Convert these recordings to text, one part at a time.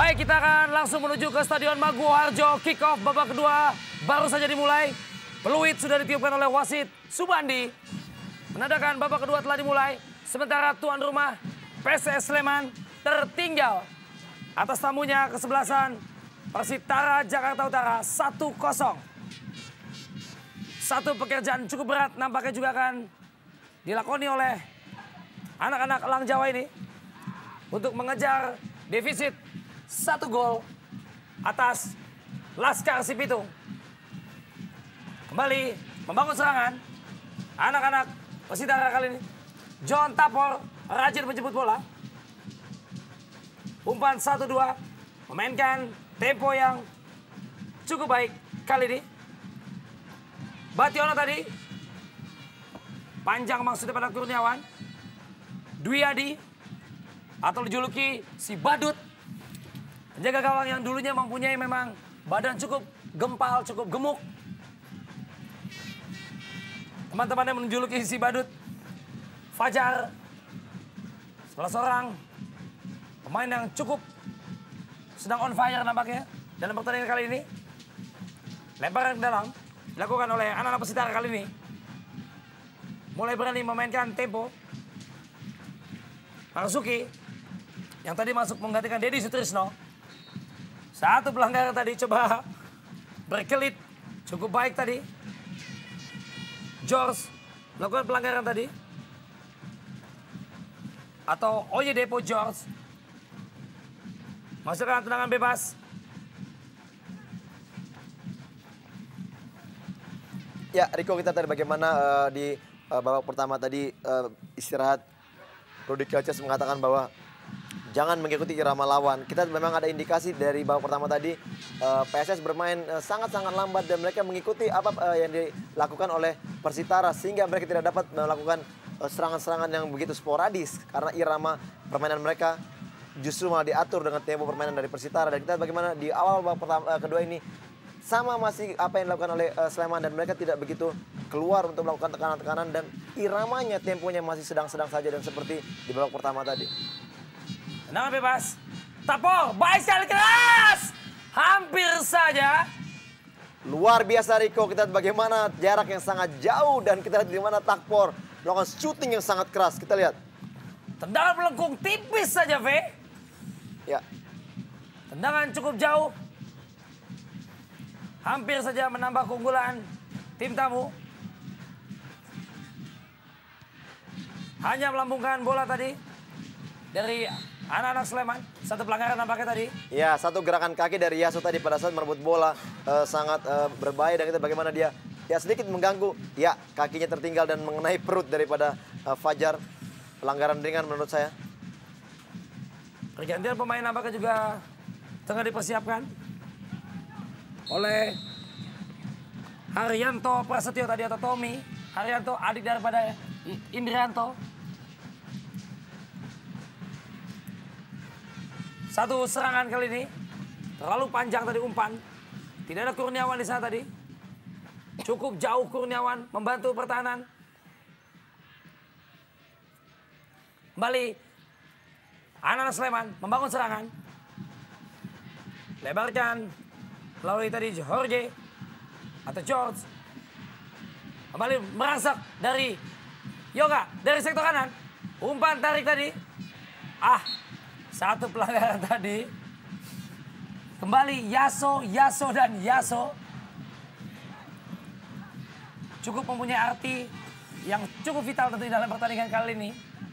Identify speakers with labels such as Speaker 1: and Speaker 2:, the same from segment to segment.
Speaker 1: Baik, kita akan langsung menuju ke Stadion Maguwo Harjo. Kick off babak kedua baru saja dimulai. Peluit sudah ditiupkan oleh wasit Subandi. Menandakan babak kedua telah dimulai. Sementara tuan rumah PSS Sleman tertinggal atas tamunya kesebelasan Persitara Jakarta Utara 1-0. Satu pekerjaan cukup berat nampaknya juga akan dilakoni oleh anak-anak Elang Jawa ini untuk mengejar defisit 1 gol atas Laskar Sipitung. Kembali membangun serangan anak-anak Persitara kali ini. John Tapor rajin menjemput bola. Umpan 1-2 memainkan tempo yang cukup baik kali ini. Bationo tadi panjang maksudnya pada Kurniawan. Dwi Adi atau dijuluki si Badut, penjaga gawang yang dulunya mempunyai memang badan cukup gempal, cukup gemuk. Teman-temannya menjuluki si Badut. Fajar, salah seorang pemain yang cukup sedang on fire nampaknya dalam pertandingan kali ini. Lemparan ke dalam dilakukan oleh anak-anak Persitara kali ini. Mulai berani memainkan tempo. Marzuki yang tadi masuk menggantikan Dedi Sutrisno. Satu pelanggaran tadi coba berkelit. Cukup baik tadi. George melakukan pelanggaran tadi. Atau Oyedepo George. Masukkan tendangan bebas.
Speaker 2: Ya, Riko, kita tadi bagaimana di babak pertama tadi istirahat. Rudi Kelces mengatakan bahwa jangan mengikuti irama lawan. Kita memang ada indikasi dari babak pertama tadi PSS bermain sangat-sangat lambat dan mereka mengikuti apa yang dilakukan oleh Persitara sehingga mereka tidak dapat melakukan serangan-serangan yang begitu sporadis karena irama permainan mereka justru malah diatur dengan tempo permainan dari Persitara. Dan kita bagaimana di awal babak kedua ini sama masih apa yang dilakukan oleh Sleman dan mereka tidak begitu keluar untuk melakukan tekanan-tekanan dan iramanya temponya masih sedang-sedang saja dan seperti di babak pertama tadi.
Speaker 1: Tendangan bebas. Tapor, baik sekali keras. Hampir saja.
Speaker 2: Luar biasa Riko, kita lihat bagaimana jarak yang sangat jauh dan kita lihat di mana Tapor melakukan shooting yang sangat keras. Kita lihat.
Speaker 1: Tendangan melengkung tipis saja, V.
Speaker 2: Ya.
Speaker 1: Tendangan cukup jauh. Hampir saja menambah keunggulan tim tamu. Hanya melambungkan bola tadi dari anak-anak Sleman. Satu pelanggaran nampaknya tadi.
Speaker 2: Ya, satu gerakan kaki dari Yaso tadi pada saat merebut bola sangat berbahaya dan kita bagaimana dia ya sedikit mengganggu. Ya, kakinya tertinggal dan mengenai perut daripada Fajar. Pelanggaran ringan menurut saya.
Speaker 1: Pergantian pemain nampaknya juga tengah dipersiapkan oleh Haryanto Prasetyo tadi atau Tommy. Haryanto adik daripada Indrianto. Satu serangan kali ini terlalu panjang tadi umpan. Tidak ada Kurniawan di sana tadi. Cukup jauh Kurniawan membantu pertahanan. Kembali anak-anak Sleman membangun serangan. Lebarkan melalui tadi Jorge atau George. Kembali merangsak dari Yoga dari sektor kanan. Umpan tarik tadi. Satu pelanggaran tadi. Kembali Yaso dan Yaso. Cukup mempunyai arti yang cukup vital tentu dalam pertandingan kali ini.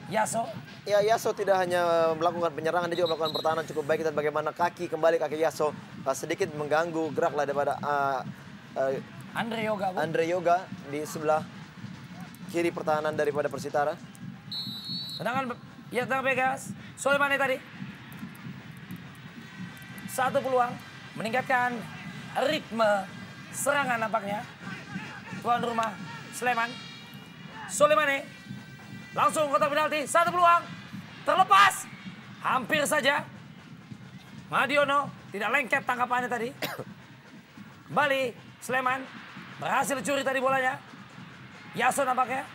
Speaker 1: Yaso.
Speaker 2: Ya, Yaso tidak hanya melakukan penyerangan, dia juga melakukan pertahanan cukup baik. Dan bagaimana kaki Yaso sedikit mengganggu gerak lah daripada
Speaker 1: Andre Yoga.
Speaker 2: Andre Yoga di sebelah kiri pertahanan daripada Persitara.
Speaker 1: Tendangan bebas. Soleimani tadi. Satu peluang meningkatkan ritme serangan nampaknya. Tuan rumah Sleman. Soleimani. Langsung kotak penalti, satu peluang, terlepas, hampir saja. Madiono tidak lengket tangkapannya tadi. Kembali Sleman berhasil curi tadi bolanya. Yaso nampaknya.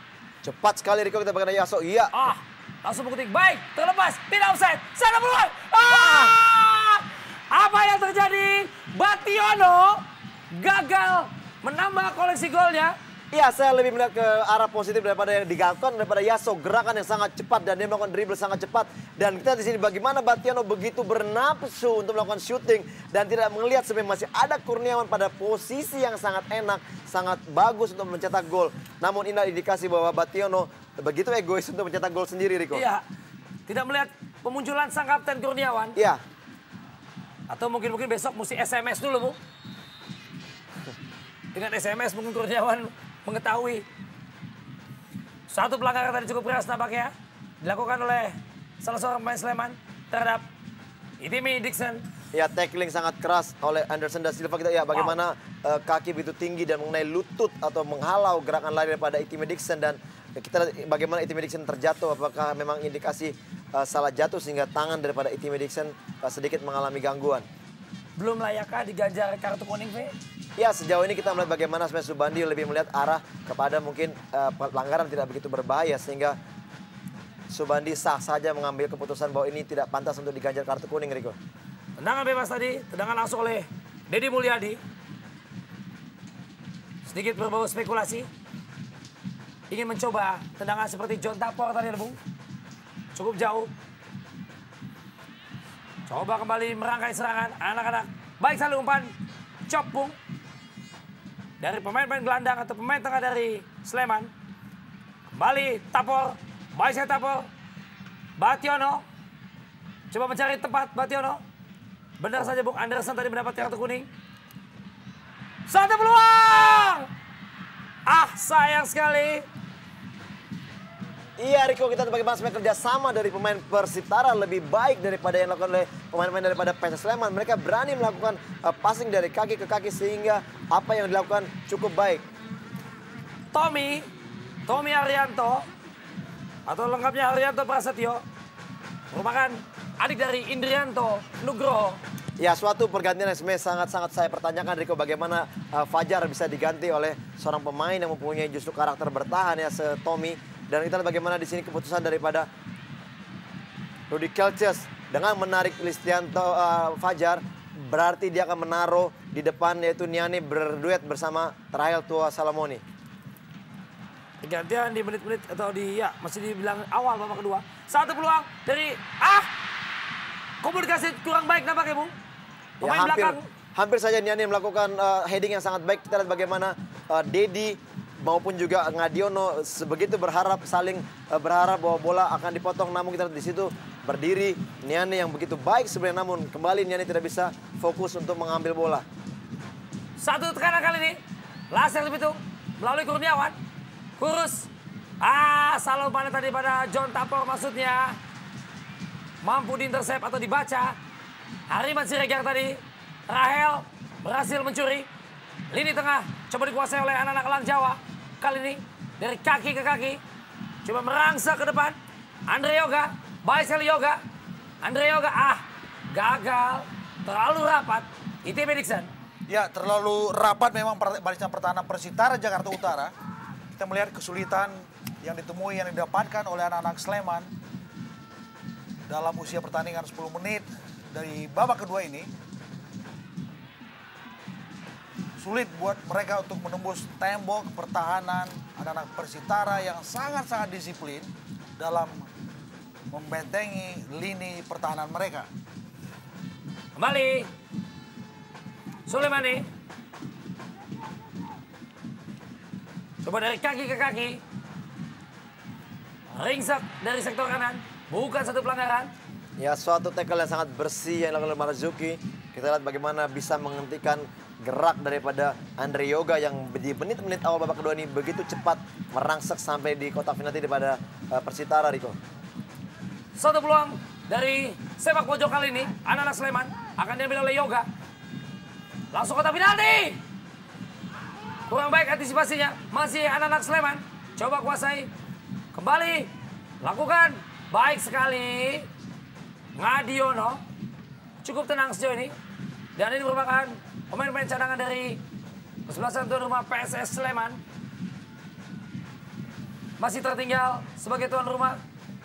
Speaker 2: Cepat sekali Riko kita bagaimana Yaso, iya.
Speaker 1: Langsung mengutik, baik, terlepas, tidak offside, sana peluang. Apa yang terjadi? Bationo gagal menambah koleksi golnya.
Speaker 2: Iya, saya lebih melihat ke arah positif daripada yang digagalkan daripada Yasso. Gerakan yang sangat cepat dan dia melakukan dribble sangat cepat. Dan kita di sini bagaimana Bationo begitu bernafsu untuk melakukan shooting dan tidak melihat sebenarnya masih ada Kurniawan pada posisi yang sangat enak, sangat bagus untuk mencetak gol. Namun ini indikasi bahwa Bationo begitu egois untuk mencetak gol sendiri, Riko.
Speaker 1: Iya, tidak melihat pemunculan sang kapten Kurniawan.
Speaker 2: Iya.
Speaker 1: Atau mungkin besok mesti SMS dulu, Bu. Dengan SMS mungkin Kurniawan mengetahui. Satu pelanggaran tadi cukup keras nampaknya dilakukan oleh salah seorang pemain Sleman terhadap Itimi Dixon.
Speaker 2: Ya, tackling sangat keras oleh Anderson da Silva. Kita ya bagaimana kaki begitu tinggi dan mengenai lutut atau menghalau gerakan lari daripada Itimi Dixon, dan kita lihat bagaimana Itimi Dixon terjatuh. Apakah memang indikasi salah jatuh sehingga tangan daripada Itimi Dixon sedikit mengalami gangguan.
Speaker 1: Belum layakkah diganjar kartu kuning, V?
Speaker 2: Ya, sejauh ini kita melihat bagaimana sebenarnya Subandi lebih melihat arah kepada mungkin pelanggaran tidak begitu berbahaya, sehingga Subandi sah saja mengambil keputusan bahwa ini tidak pantas untuk diganjar kartu kuning, Riko.
Speaker 1: Tendangan bebas tadi, tendangan langsung oleh Deddy Mulyadi. Sedikit berbau spekulasi. Ingin mencoba tendangan seperti John Tapor tadi, Bung. Cukup jauh. Coba kembali merangkai serangan anak-anak. Baik sekali umpan chop, Bung. Dari pemain-pemain gelandang atau pemain tengah dari Sleman. Kembali Tapor. Baik sekali Tapor. Bationo. Coba mencari tempat Bationo. Benar saja Bung Anderson tadi mendapat kartu kuning. Satu peluang. Ah, sayang sekali.
Speaker 2: Iya, Riko, kita bagaimana sebenarnya kerjasama dari pemain Persitara lebih baik daripada yang dilakukan oleh pemain-pemain daripada PSS Sleman. Mereka berani melakukan passing dari kaki ke kaki sehingga apa yang dilakukan cukup baik.
Speaker 1: Tommy Arianto atau lengkapnya Arianto Prasetyo merupakan adik dari Indrianto Nugroho.
Speaker 2: Ya, suatu pergantian yang sebenarnya sangat-sangat saya pertanyakan, Riko, bagaimana Fajar bisa diganti oleh seorang pemain yang mempunyai justru karakter bertahan ya, Tommy. Dan kita lihat bagaimana di sini keputusan daripada Rudy Kelces dengan menarik Listianto Fajar, berarti dia akan menaruh di depan yaitu Niani berduet bersama Rahel Tua Salamoni.
Speaker 1: Pergantian di menit-menit atau masih dibilang awal babak kedua. Satu peluang dari komunikasi kurang baik nampaknya, Bung. Pemain belakang.
Speaker 2: Hampir saja Niani melakukan heading yang sangat baik. Kita lihat bagaimana Dedi maupun juga Ngadiono sebegitu saling berharap bahwa bola akan dipotong, namun kita lihat di situ berdiri Niani yang begitu baik sebenarnya, namun kembali Niani tidak bisa fokus untuk mengambil bola.
Speaker 1: Satu tekanan kali ini, laser itu melalui Kurniawan, kurus. Salah umpan tadi pada John Tapor maksudnya. Mampu diintersep atau dibaca. Hariman Siregar tadi, Rahel berhasil mencuri. Lini tengah coba dikuasai oleh anak-anak Elang Jawa. Kali ini dari kaki ke kaki. Coba merangsek ke depan. Andre Yoga. Baik sekali Yoga. Andre Yoga. Gagal. Terlalu rapat. Itimi Dixon.
Speaker 3: Ya, terlalu rapat memang barisan pertahanan Persitara Jakarta Utara. Kita melihat kesulitan yang ditemui, yang didapatkan oleh anak-anak Sleman dalam usia pertandingan 10 menit dari babak kedua ini. Sulit buat mereka untuk menembus tembok pertahanan anak-anak Persitara yang sangat-sangat disiplin dalam membentengi lini pertahanan mereka.
Speaker 1: Kembali Sulemani. Coba dari kaki ke kaki. Ringsek dari sektor kanan. Bukan satu pelanggaran.
Speaker 2: Ya, suatu tackle yang sangat bersih yang dilakukan oleh Marzuki. Kita lihat bagaimana bisa menghentikan gerak daripada Andre Yoga yang di menit-menit awal babak kedua ini begitu cepat merangsek sampai di kotak penalti daripada Persitara, Riko.
Speaker 1: Satu peluang dari sepak pojok kali ini, anak-anak Sleman akan diambil oleh Yoga. Langsung kotak penalti. Kurang baik antisipasinya, masih anak-anak Sleman. Coba kuasai, kembali, lakukan, baik sekali. Ngadiono cukup tenang sejauh ini. Dan ini merupakan pemain-pemain cadangan dari kesebelasan tuan rumah PSS Sleman. Masih tertinggal sebagai tuan rumah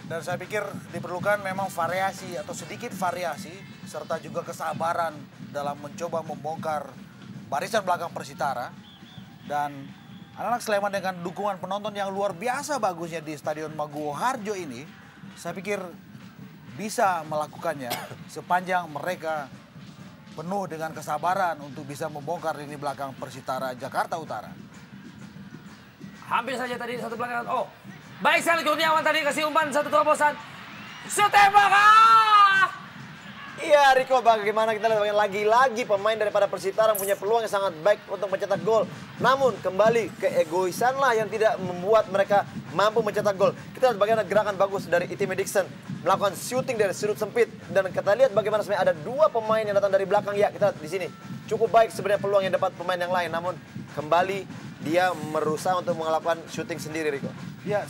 Speaker 3: Dan saya pikir diperlukan memang variasi atau sedikit variasi serta juga kesabaran dalam mencoba membongkar barisan belakang Persitara. Dan anak-anak Sleman dengan dukungan penonton yang luar biasa bagusnya di Stadion Maguwo Harjo ini, saya pikir bisa melakukannya sepanjang mereka penuh dengan kesabaran untuk bisa membongkar lini belakang Persitara Jakarta Utara.
Speaker 1: Hampir saja tadi satu pelanggaran. Oh, baik sekali Kurniawan tadi kasih umpan satu terobosan. Shoot tembak!
Speaker 2: Iya Riko, bagaimana kita lihat lagi-lagi pemain daripada Persitara punya peluang yang sangat baik untuk mencetak gol. Namun kembali keegoisan lah yang tidak membuat mereka mampu mencetak gol. Kita lihat bagaimana gerakan bagus dari Itimi Dixon melakukan shooting dari sudut sempit. Dan kita lihat bagaimana sebenarnya ada dua pemain yang datang dari belakang. Ya, kita lihat di sini. Cukup baik sebenarnya peluang yang dapat pemain yang lain. Namun kembali dia merusak untuk melakukan shooting sendiri, Riko.
Speaker 3: Ya,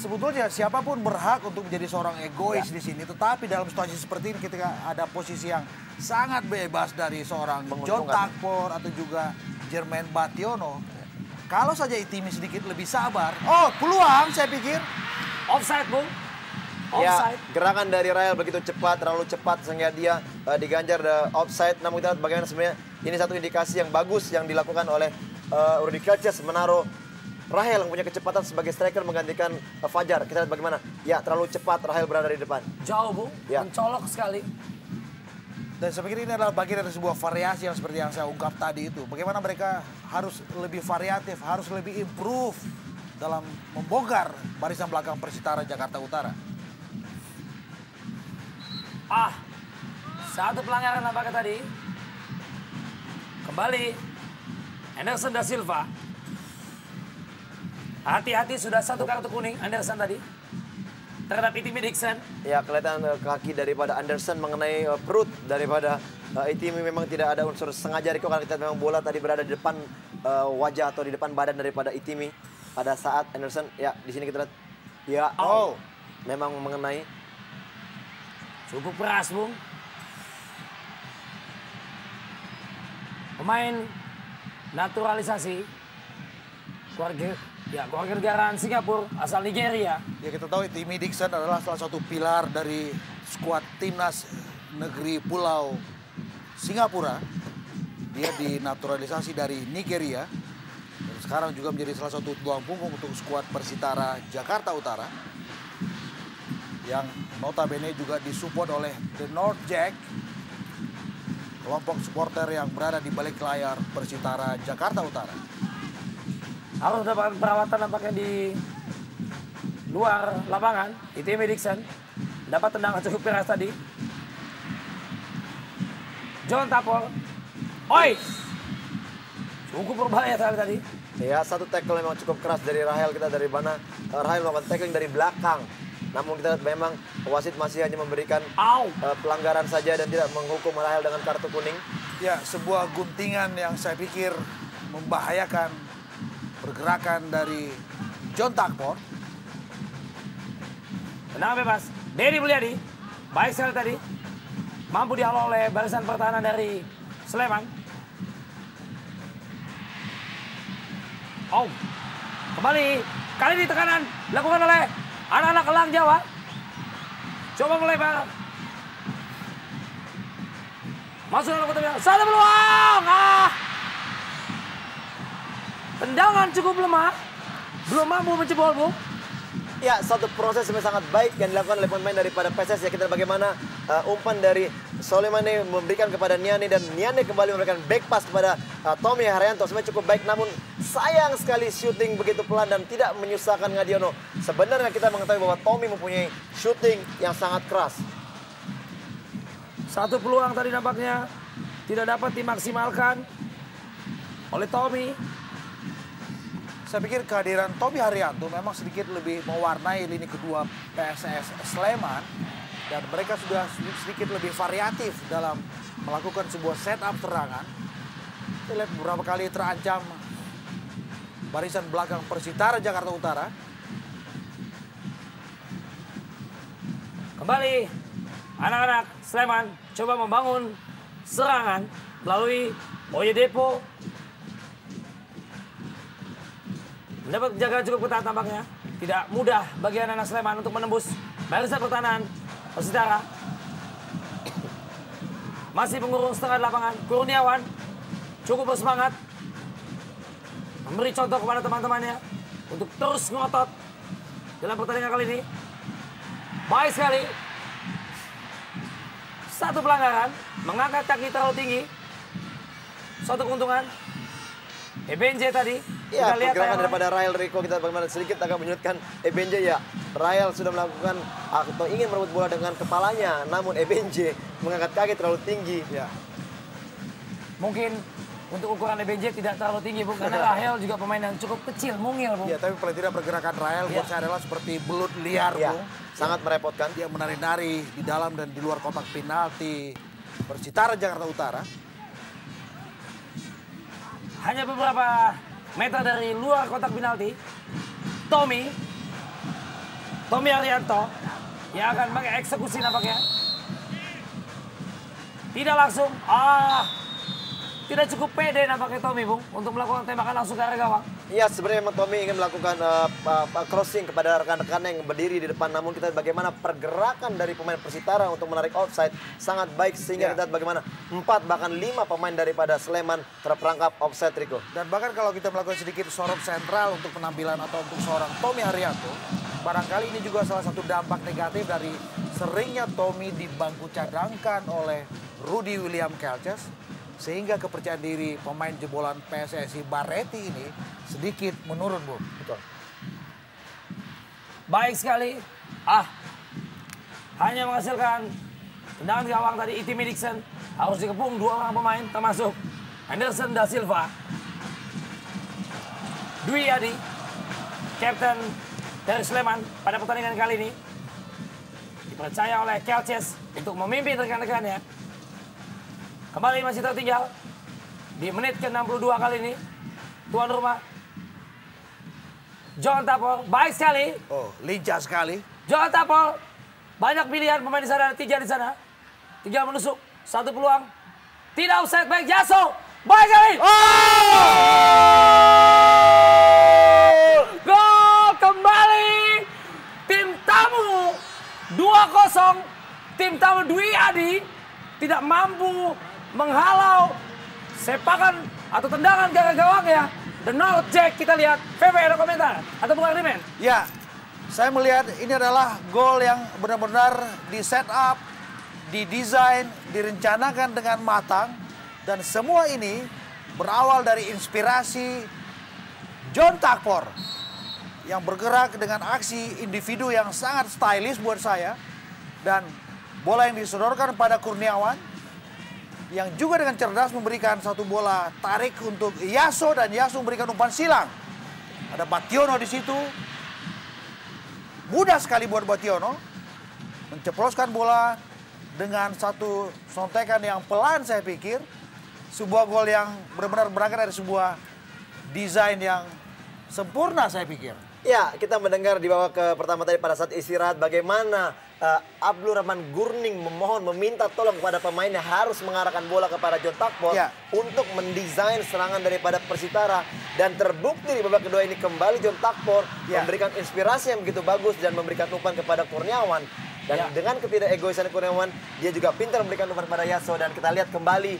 Speaker 3: sebetulnya siapapun berhak untuk menjadi seorang egois di sini. Tetapi dalam situasi seperti ini ketika ada posisi yang sangat bebas dari seorang John Takpor atau juga Jermain Bationo. Kalau saja Itimi sedikit lebih sabar. Oh, peluang saya pikir.
Speaker 1: Offside, Bung.
Speaker 2: Ya,
Speaker 1: Offside.
Speaker 2: gerakan dari Rahel begitu cepat, terlalu cepat sehingga dia diganjar offside. Namun kita lihat bagaimana sebenarnya ini satu indikasi yang bagus yang dilakukan oleh Rudy Kelces menaruh Rahel yang punya kecepatan sebagai striker menggantikan Fajar. Kita lihat bagaimana. Ya, terlalu cepat Rahel berada di depan.
Speaker 1: Jauh, Bung.
Speaker 2: Ya.
Speaker 1: Mencolok sekali.
Speaker 3: Dan saya pikir ini adalah bagian dari sebuah variasi yang seperti yang saya ungkap tadi itu. Bagaimana mereka harus lebih variatif, harus lebih improve dalam membongkar barisan belakang Persitara Jakarta Utara.
Speaker 1: Satu pelanggaran nampaknya tadi. Kembali Anderson da Silva. Hati-hati sudah satu kartu kuning Anderson tadi. Terhadap Itimi Dixon.
Speaker 2: Ya, kelihatan kaki daripada Anderson mengenai perut daripada Itimi memang tidak ada unsur sengaja, Riko, karena kita memang bola tadi berada di depan wajah atau di depan badan daripada Itimi pada saat Anderson. Ya, di sini kita lihat. Ya, memang mengenai.
Speaker 1: Cukup keras, Bung. Pemain naturalisasi keluarga negaraan Singapura asal Nigeria.
Speaker 3: Ya, kita tahu Itimi Dixon adalah salah satu pilar dari skuad timnas negeri Pulau Singapura. Dia dinaturalisasi dari Nigeria. Dan sekarang juga menjadi salah satu tulang punggung untuk skuad Persitara Jakarta Utara. Yang notabene juga disupport oleh The North Jack. Kelompok supporter yang berada di balik layar Persitara Jakarta Utara.
Speaker 1: Harus mendapatkan perawatan nampaknya di luar lapangan. Itimi Dixon dapat tendangan cukup keras tadi. John Tapol. Oi! Cukup berbahaya tadi.
Speaker 2: Ya, satu tackle memang cukup keras dari Rahel. Kita dari mana? Rahel melakukan tackling dari belakang. Namun kita lihat memang wasit masih hanya memberikan pelanggaran saja dan tidak menghukum Rahel dengan kartu kuning.
Speaker 3: Ya, sebuah guntingan yang saya pikir membahayakan pergerakan dari John Takpor.
Speaker 1: Tendangan bebas. Dedi Mulyadi. Baik sekali tadi. Mampu dihalau oleh barisan pertahanan dari Sleman. Kembali. Kali ini tekanan dilakukan oleh anak-anak Elang Jawa. Coba melebar. Masuk dalam kotak. Satu peluang. Tendangan cukup lemah. Belum mampu menjebol, Bu.
Speaker 2: Ya, satu proses yang sangat baik yang dilakukan oleh pemain daripada PSS. Ya, kita lihat bagaimana umpan dari Soleimani memberikan kepada Niane. Dan Niane kembali memberikan back pass kepada Tommy Haryanto. Sebenarnya cukup baik, namun sayang sekali shooting begitu pelan dan tidak menyusahkan Ngadiono. Sebenarnya kita mengetahui bahwa Tommy mempunyai shooting yang sangat keras.
Speaker 1: Satu peluang tadi nampaknya tidak dapat dimaksimalkan oleh Tommy.
Speaker 3: Saya pikir kehadiran Tommy Haryanto memang sedikit lebih mewarnai lini kedua PSS Sleman. Dan mereka sudah sedikit lebih variatif dalam melakukan sebuah setup serangan. Kita lihat beberapa kali terancam barisan belakang Persitara Jakarta Utara.
Speaker 1: Kembali anak-anak Sleman coba membangun serangan melalui Oyedepo. Mendapat jaga cukup ketat tampaknya. Tidak mudah bagi anak-anak Sleman untuk menembus Barisan pertahanan Persitara. Masih mengurung setengah lapangan. Kurniawan cukup bersemangat. Memberi contoh kepada teman-temannya untuk terus ngotot dalam pertandingan kali ini. Baik sekali. Satu pelanggaran, mengangkat kaki terlalu tinggi. Suatu keuntungan. Ebenje tadi.
Speaker 2: Ya,
Speaker 1: kita lihat
Speaker 2: pergerakan daripada Rael Rico, kita bagaimana sedikit agak menyulitkan Ebenje ya. Rael sudah melakukan atau ingin merebut bola dengan kepalanya, namun Ebenje mengangkat kaki terlalu tinggi.
Speaker 3: Ya.
Speaker 1: Mungkin untuk ukuran Ebenje tidak terlalu tinggi, Bung. Karena Rahel juga pemain yang cukup kecil, mungil, Bung.
Speaker 3: Ya, tapi paling tidak pergerakan Rael buat saya adalah seperti belut liar,
Speaker 2: Ya,
Speaker 3: Bung.
Speaker 2: sangat merepotkan.
Speaker 3: Dia menari-nari di dalam dan di luar kotak penalti Persitara Jakarta Utara.
Speaker 1: Hanya beberapa meter dari luar kotak penalti, Tommy Arianto yang akan mengeksekusi nampaknya. Tidak langsung, tidak cukup pede nampaknya Tommy, Bung, untuk melakukan tembakan langsung ke arah gawang.
Speaker 2: Iya, sebenarnya memang Tommy ingin melakukan crossing kepada rekan-rekannya yang berdiri di depan. Namun kita lihat bagaimana pergerakan dari pemain Persitara untuk menarik offside sangat baik. Sehingga kita lihat bagaimana 4 bahkan 5 pemain daripada Sleman terperangkap offside, Rico.
Speaker 3: Dan bahkan kalau kita melakukan sedikit sorot sentral untuk penampilan atau untuk seorang Tommy Arianto, barangkali ini juga salah satu dampak negatif dari seringnya Tommy di bangku cadangkan oleh Rudy William Kelces. Sehingga kepercayaan diri pemain jebolan PSSI Barretti ini sedikit menurun, Bu.
Speaker 2: Betul.
Speaker 1: Baik sekali. Hanya menghasilkan tendangan gawang tadi. Itimi Dixon harus dikepung 2 orang pemain termasuk Anderson da Silva. Dwi Adi, kapten dari Sleman pada pertandingan kali ini, dipercaya oleh Kelces untuk memimpin rekan-rekannya. Kembali masih tertinggal di menit ke-62 kali ini. Tuan rumah John Tapol, baik sekali.
Speaker 3: Oh, lincah sekali.
Speaker 1: John Tapol, banyak pilihan pemain di sana, 3 di sana. Tinggal menusuk, 1 peluang. Tidak offside, baik Jaso. Baik sekali. Gol kembali. Tim tamu 2-0. Tim tamu Dwi Adi tidak mampu menghalau sepakan atau tendangan ke arah gawang ya. The North Jack, kita lihat. VV ada komentar atau bukan Rimen?
Speaker 3: Ya, saya melihat ini adalah gol yang benar-benar di set up, didesain, direncanakan dengan matang. Dan semua ini berawal dari inspirasi John Takpor yang bergerak dengan aksi individu yang sangat stylish buat saya. Dan bola yang disodorkan pada Kurniawan yang juga dengan cerdas memberikan satu bola tarik untuk Yaso dan Yaso memberikan umpan silang. Ada Bationo di situ. Mudah sekali buat Bationo menceploskan bola dengan satu sontekan yang pelan, saya pikir. Sebuah gol yang benar-benar berangkat dari sebuah desain yang sempurna, saya pikir.
Speaker 2: Ya, kita mendengar di bawah ke pertama tadi pada saat istirahat bagaimana Abdul Rahman Gurning meminta tolong kepada pemainnya harus mengarahkan bola kepada John Takpor untuk mendesain serangan daripada Persitara. Dan terbukti di babak kedua ini kembali John Takpor memberikan inspirasi yang begitu bagus dan memberikan umpan kepada Kurniawan. Dan dengan ketidakegoisan Kurniawan, dia juga pintar memberikan umpan kepada Yaso. Dan kita lihat kembali,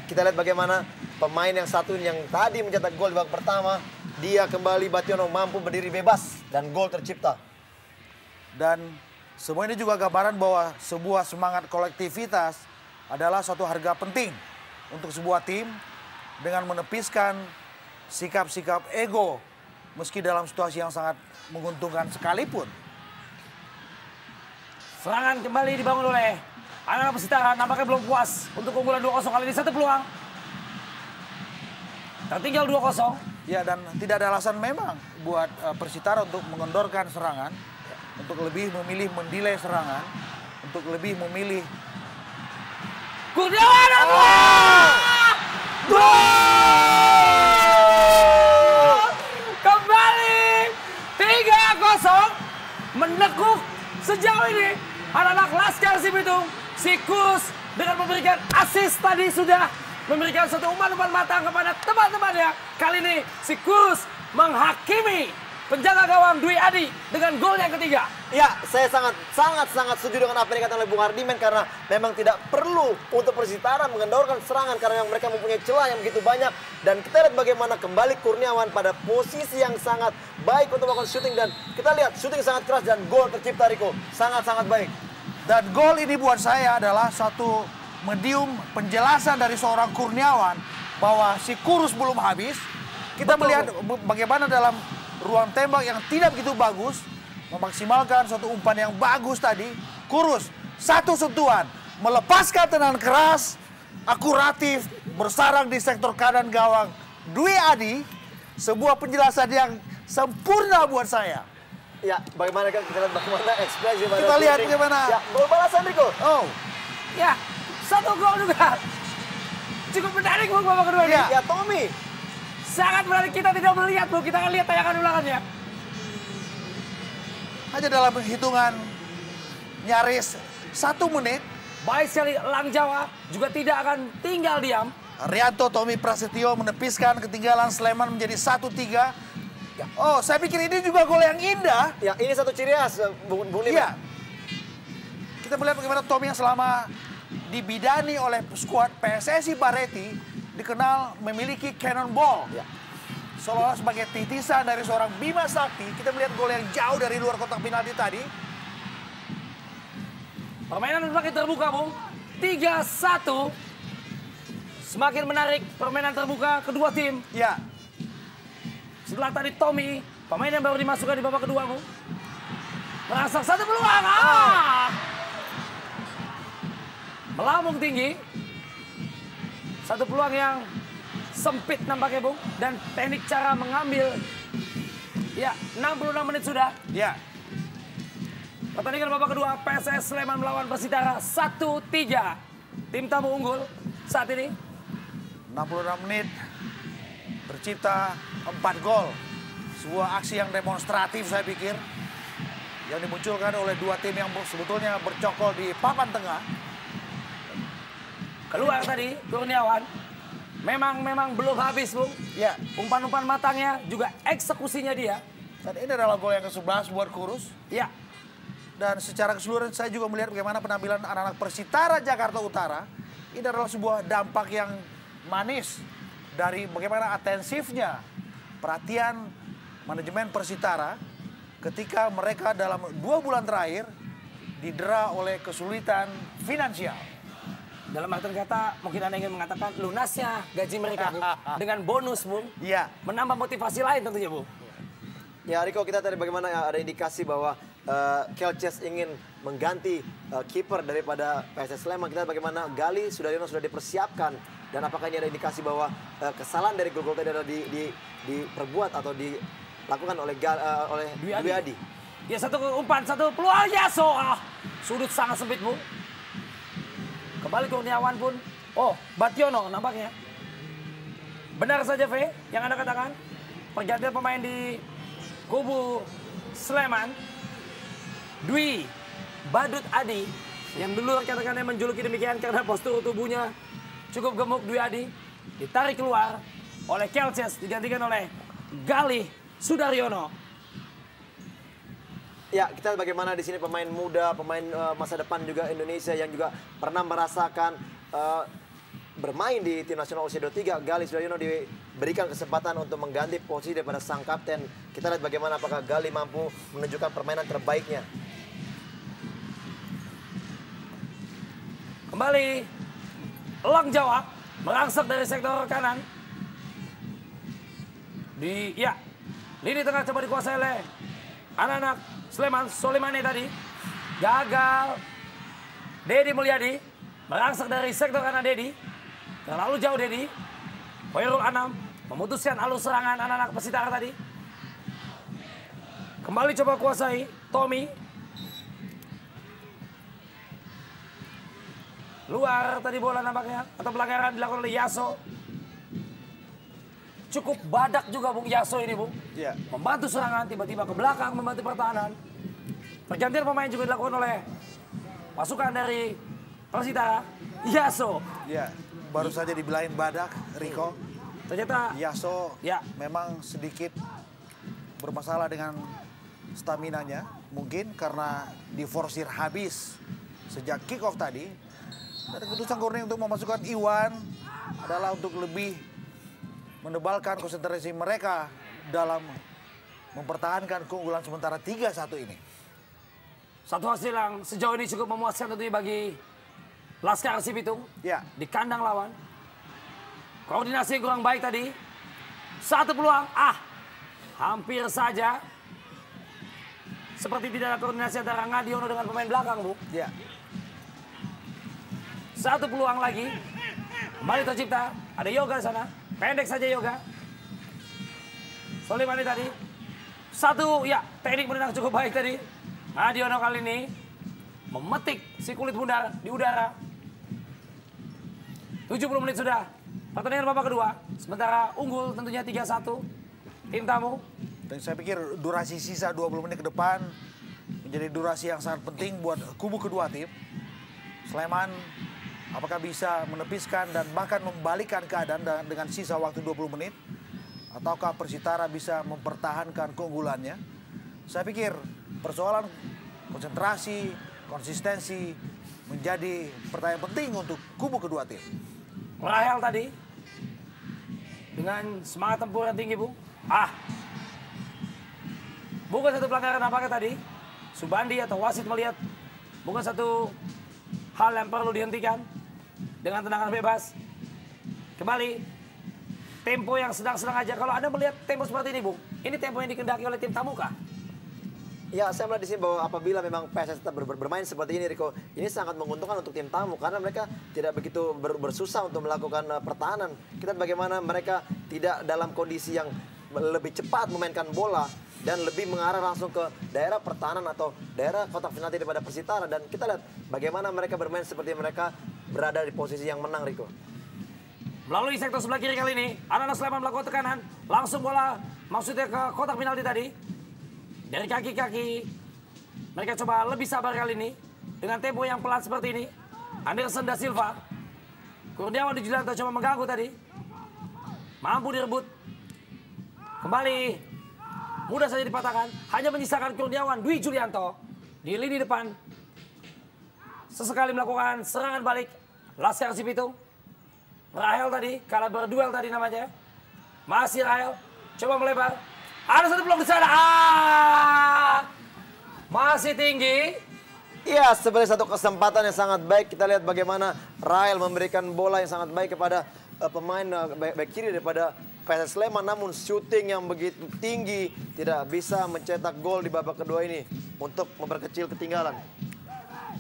Speaker 2: kita lihat bagaimana pemain yang satu yang tadi mencetak gol di babak pertama, dia kembali Bationo mampu berdiri bebas dan gol tercipta.
Speaker 3: Dan semua ini juga gambaran bahwa sebuah semangat kolektivitas adalah suatu harga penting untuk sebuah tim dengan menepiskan sikap-sikap ego meski dalam situasi yang sangat menguntungkan sekalipun.
Speaker 1: Serangan kembali dibangun oleh anak-anak Persitara, nampaknya belum puas untuk keunggulan 2-0 kali ini. 1 peluang. Tertinggal 2-0.
Speaker 3: Ya, dan tidak ada alasan memang buat Persitara untuk mengendorkan serangan, untuk lebih memilih mendelay serangan, untuk lebih memilih
Speaker 1: Kurniawan gol! Kembali 3-0 menekuk sejauh ini anak-anak Laskar Cibitung. Sikus dengan memberikan assist tadi sudah memberikan satu umpan-umpan matang kepada teman-temannya. Kali ini Sikus menghakimi penjaga gawang Dwi Adi dengan gol yang ketiga.
Speaker 2: Ya, saya sangat setuju dengan apa yang dikatakan oleh Bung Hardiman karena memang tidak perlu untuk Persitara mengendorkan serangan karena mereka mempunyai celah yang begitu banyak dan kita lihat bagaimana kembali Kurniawan pada posisi yang sangat baik untuk melakukan syuting dan kita lihat syuting sangat keras dan gol tercipta Riko sangat baik.
Speaker 3: Dan gol ini buat saya adalah satu medium penjelasan dari seorang Kurniawan bahwa si Kurus belum habis. Kita melihat bagaimana dalam ruang tembak yang tidak begitu bagus, memaksimalkan suatu umpan yang bagus tadi. Kurus, satu sentuhan, melepaskan tendangan keras, akuratif, bersarang di sektor kanan gawang Dwi Adi. Sebuah penjelasan yang sempurna buat saya.
Speaker 2: Ya, bagaimana kita lihat bagaimana ekspresi
Speaker 3: Kita lihat bagaimana.
Speaker 2: Ya, gol balasan Riko.
Speaker 3: Oh,
Speaker 1: Ya, satu gol juga. Cukup menarik Bung babak kedua ini.
Speaker 2: Ya, Tommy.
Speaker 1: Sangat menarik, kita tidak melihat Bung, kita akan lihat tayangan ulangannya.
Speaker 3: hanya dalam hitungan nyaris 1 menit,
Speaker 1: Baik sekali Lang Jawa juga tidak akan tinggal diam.
Speaker 3: Rianto Tommy Prasetyo menepiskan ketinggalan Sleman menjadi 1-3. Oh, saya pikir ini juga gol yang indah.
Speaker 2: Ya, ini satu ciri khas Bung Liman.
Speaker 3: Iya. Kita melihat bagaimana Tommy yang selama dibidani oleh skuad PSSI Bareti dikenal memiliki cannonball.
Speaker 2: Ya.
Speaker 3: Seolah-olah sebagai titisan dari seorang Bima Sakti. Kita melihat gol yang jauh dari luar kotak penalti tadi.
Speaker 1: Permainan semakin terbuka, Bung. 3-1. Semakin menarik permainan terbuka kedua tim.
Speaker 3: Ya.
Speaker 1: Setelah tadi Tommy, pemain yang baru dimasukkan di babak kedua, Bung. Merangsang satu peluang. Melambung tinggi. Satu peluang yang sempit nampaknya, Bung. Dan teknik cara mengambil. Ya, 66 menit sudah.
Speaker 3: Ya.
Speaker 1: Pertandingan babak kedua, PSS Sleman melawan Persitara 1-3. Tim tamu unggul saat ini.
Speaker 3: 66 menit. Tercipta 4 gol. Sebuah aksi yang demonstratif saya pikir. Yang dimunculkan oleh dua tim yang sebetulnya bercokol di papan tengah.
Speaker 1: Keluar tadi Kurniawan. Memang belum habis, Bung.
Speaker 3: Ya.
Speaker 1: Umpan-umpan matangnya juga eksekusinya dia.
Speaker 3: Dan ini adalah gol yang ke-11 buat Kurus.
Speaker 1: Ya,
Speaker 3: Dan secara keseluruhan saya juga melihat bagaimana penampilan anak-anak Persitara Jakarta Utara. Ini adalah sebuah dampak yang manis dari bagaimana atensifnya perhatian manajemen Persitara ketika mereka dalam 2 bulan terakhir didera oleh kesulitan finansial.
Speaker 1: dalam artian kata mungkin Anda ingin mengatakan lunasnya gaji mereka, Bung. Dengan bonus, Bung.
Speaker 3: Iya.
Speaker 1: Menambah motivasi lain tentunya, Bung.
Speaker 2: Ya, Riko, kita tadi bagaimana ada indikasi bahwa Kelces ingin mengganti kiper daripada PSS Sleman. Kita bagaimana Gali Sudaryono sudah dipersiapkan dan apakah ini ada indikasi bahwa kesalahan dari gol-gol tadi adalah diperbuat atau dilakukan oleh Dwi Adi.
Speaker 1: Ya, satu umpan, satu peluang Yaso. Sudut sangat sempit, Bung. Kembali Kurniawan pun. Oh, Bationo nampaknya. Benar saja, V, yang Anda katakan. Pergantian pemain di kubu Sleman. Dwi Badut Adi. Yang dulu rekan-rekannya menjuluki demikian karena postur tubuhnya cukup gemuk. Dwi Adi ditarik keluar oleh Kelces. Digantikan oleh Gali Sudaryono.
Speaker 2: Ya, kita bagaimana di sini pemain muda, pemain masa depan juga Indonesia yang juga pernah merasakan bermain di tim nasional usia 23. Gali Sudaryono diberikan kesempatan untuk mengganti posisi daripada sang kapten. Kita lihat bagaimana apakah Gali mampu menunjukkan permainan terbaiknya.
Speaker 1: Kembali Lang Jawa merangsek dari sektor kanan. Lini tengah coba dikuasai oleh anak-anak Sleman. Solimane tadi gagal. Dedi Mulyadi merangsek dari sektor kanan. Dedi terlalu jauh. Dedi Hoirul Anam memutuskan alur serangan anak-anak Persitara tadi. Kembali coba kuasai Tommy. Luar tadi bola nampaknya. Atau pelanggaran dilakukan oleh Yaso. Cukup badak juga, Bung, Yaso ini, Bung.
Speaker 3: Iya.
Speaker 1: Membantu serangan, tiba-tiba ke belakang, membantu pertahanan. Pergantian pemain juga dilakukan oleh pasukan dari Persitara. Yaso.
Speaker 3: Iya. Baru saja dibilangin badak, Riko.
Speaker 1: Ternyata
Speaker 3: Yaso
Speaker 1: ya,
Speaker 3: memang sedikit bermasalah dengan staminanya. Mungkin karena diforsir habis sejak kick off tadi. Dan keputusan Gurning untuk memasukkan Iwan adalah untuk lebih menebalkan konsentrasi mereka dalam mempertahankan keunggulan sementara 3-1 ini.
Speaker 1: Satu hasil yang sejauh ini cukup memuaskan tentunya bagi Laskar Si Pitung.
Speaker 3: Ya,
Speaker 1: Di kandang lawan. Koordinasi yang kurang baik tadi. Satu peluang. Hampir saja. Seperti tidak ada koordinasi antara Ngadiono dengan pemain belakang, Bu.
Speaker 3: ya.
Speaker 1: Satu peluang lagi. Kembali tercipta. Ada Yoga di sana. Pendek saja Yoga. Soleimani tadi. Satu, ya, teknik menendang cukup baik tadi. Ngadiono kali ini memetik si kulit bundar di udara. 70 menit sudah. Pertandingan babak kedua. Sementara unggul tentunya 3-1. Tim tamu.
Speaker 3: Dan saya pikir durasi sisa 20 menit ke depan menjadi durasi yang sangat penting buat kubu kedua tim. Sleman apakah bisa menepiskan dan bahkan membalikkan keadaan dengan sisa waktu 20 menit? Ataukah Persitara bisa mempertahankan keunggulannya? Saya pikir persoalan konsentrasi, konsistensi menjadi pertanyaan penting untuk kubu kedua tim.
Speaker 1: Rahel tadi. Dengan semangat tempur yang tinggi, Bu. Bukan satu pelanggaran apakah tadi. Subandi atau wasit melihat bukan satu hal yang perlu dihentikan. Dengan tendangan bebas. Kembali. Tempo yang sedang-sedang aja. Kalau Anda melihat tempo seperti ini, Bu. Ini tempo yang dikendaki oleh tim tamu kah?
Speaker 2: Ya, saya melihat di sini bahwa apabila memang PSS tetap bermain seperti ini, Riko, ini sangat menguntungkan untuk tim tamu karena mereka tidak begitu bersusah untuk melakukan pertahanan. Kita bagaimana mereka tidak dalam kondisi yang lebih cepat memainkan bola dan lebih mengarah langsung ke daerah pertahanan atau daerah kotak penalti daripada Persitara. Dan kita lihat bagaimana mereka bermain seperti mereka berada di posisi yang menang, Riko.
Speaker 1: Melalui sektor sebelah kiri kali ini, anak-anak Sleman melakukan tekanan. Langsung bola maksudnya ke kotak penalti tadi. Dari kaki-kaki, mereka coba lebih sabar kali ini. Dengan tempo yang pelan seperti ini. Anderson da Silva. Kurniawan di Julianto coba mengganggu tadi. Mampu direbut. Kembali. Mudah saja dipatahkan. Hanya menyisakan Kurniawan, Dwi Julianto. Di lini depan. Sesekali melakukan serangan balik. Laskar Si Pitung. Rahel tadi, kalah berduel tadi namanya. Masih Rahel. Coba melebar. Ada satu blok di sana. Masih tinggi.
Speaker 2: Iya, sebenarnya satu kesempatan yang sangat baik. Kita lihat bagaimana Rahel memberikan bola yang sangat baik kepada pemain back kiri daripada PSS Sleman. Namun syuting yang begitu tinggi tidak bisa mencetak gol di babak kedua ini untuk memperkecil ketinggalan.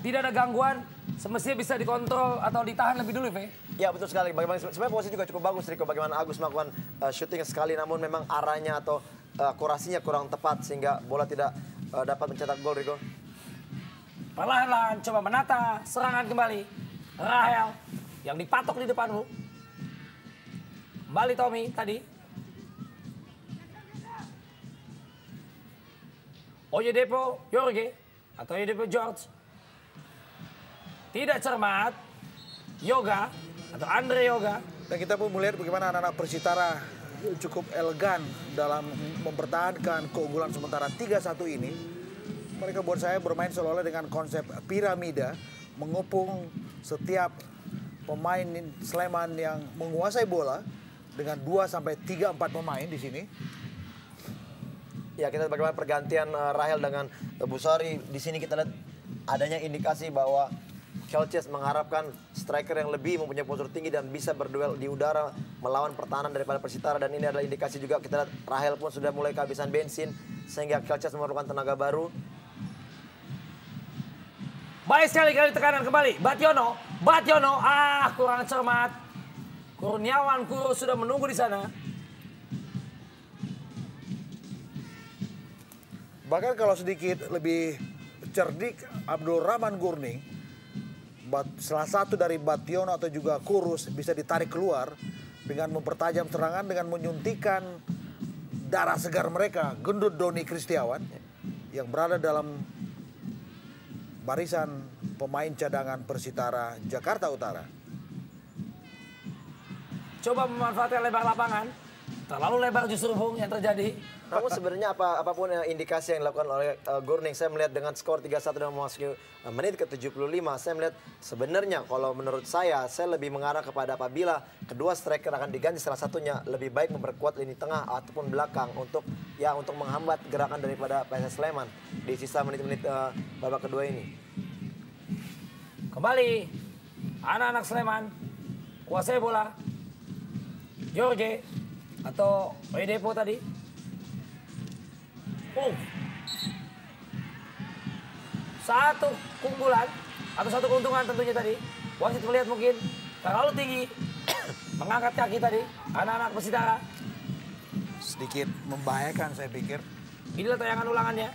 Speaker 1: Tidak ada gangguan. Semestinya bisa dikontrol atau ditahan lebih dulu, Ve.
Speaker 2: Ya, betul sekali. Bagaimana sebenarnya posisi juga cukup bagus, Riko. Bagaimana Agus melakukan syuting sekali, namun memang arahnya atau akurasinya kurang tepat sehingga bola tidak dapat mencetak gol, Riko.
Speaker 1: Perlahan-lahan coba menata serangan kembali. Rahel yang dipatok di depan, Bu. Kembali Tommy tadi. Oyedepo Jorge atau Oyedepo George. Tidak cermat. Yoga atau Andre Yoga.
Speaker 3: Dan kita pun melihat bagaimana anak-anak Persitara cukup elegan dalam mempertahankan keunggulan sementara 3-1 ini. Mereka buat saya bermain seolah-olah dengan konsep piramida, mengepung setiap pemain Sleman yang menguasai bola dengan 2-3-4 pemain di sini.
Speaker 2: Ya, kita lihat bagaimana pergantian Rahel dengan Busari. Di sini kita lihat adanya indikasi bahwa Kelces mengharapkan striker yang lebih mempunyai postur tinggi dan bisa berduel di udara melawan pertahanan daripada Persitara. Dan ini adalah indikasi juga kita lihat Rahel pun sudah mulai kehabisan bensin sehingga Kelces memerlukan tenaga baru.
Speaker 1: Baik sekali kali tekanan kembali. Bationo, kurang cermat. Kurniawan Kuro sudah menunggu di sana.
Speaker 3: Bahkan kalau sedikit lebih cerdik Abdul Rahman Gurning, salah satu dari Bationo atau juga Kurus bisa ditarik keluar dengan mempertajam serangan dengan menyuntikkan darah segar mereka, gendut Doni Kristiawan yang berada dalam barisan pemain cadangan Persitara Jakarta Utara.
Speaker 1: Coba memanfaatkan lebar lapangan. Terlalu lebar justru Bung yang terjadi.
Speaker 2: Namun sebenarnya apapun indikasi yang dilakukan oleh Gurning, saya melihat dengan skor 3-1 dan memasuki menit ke-75, saya melihat sebenarnya kalau menurut saya lebih mengarah kepada apabila kedua striker akan diganti salah satunya, lebih baik memperkuat lini tengah ataupun belakang untuk menghambat gerakan daripada PSS Sleman di sisa menit-menit babak kedua ini.
Speaker 1: Kembali anak-anak Sleman kuasai bola. Jorge atau Oyedepo tadi. Satu keunggulan atau satu keuntungan tentunya tadi. Wasit melihat mungkin terlalu tinggi. Mengangkat kaki tadi anak-anak Persitara.
Speaker 3: Sedikit membahayakan saya pikir.
Speaker 1: Inilah tayangan ulangannya.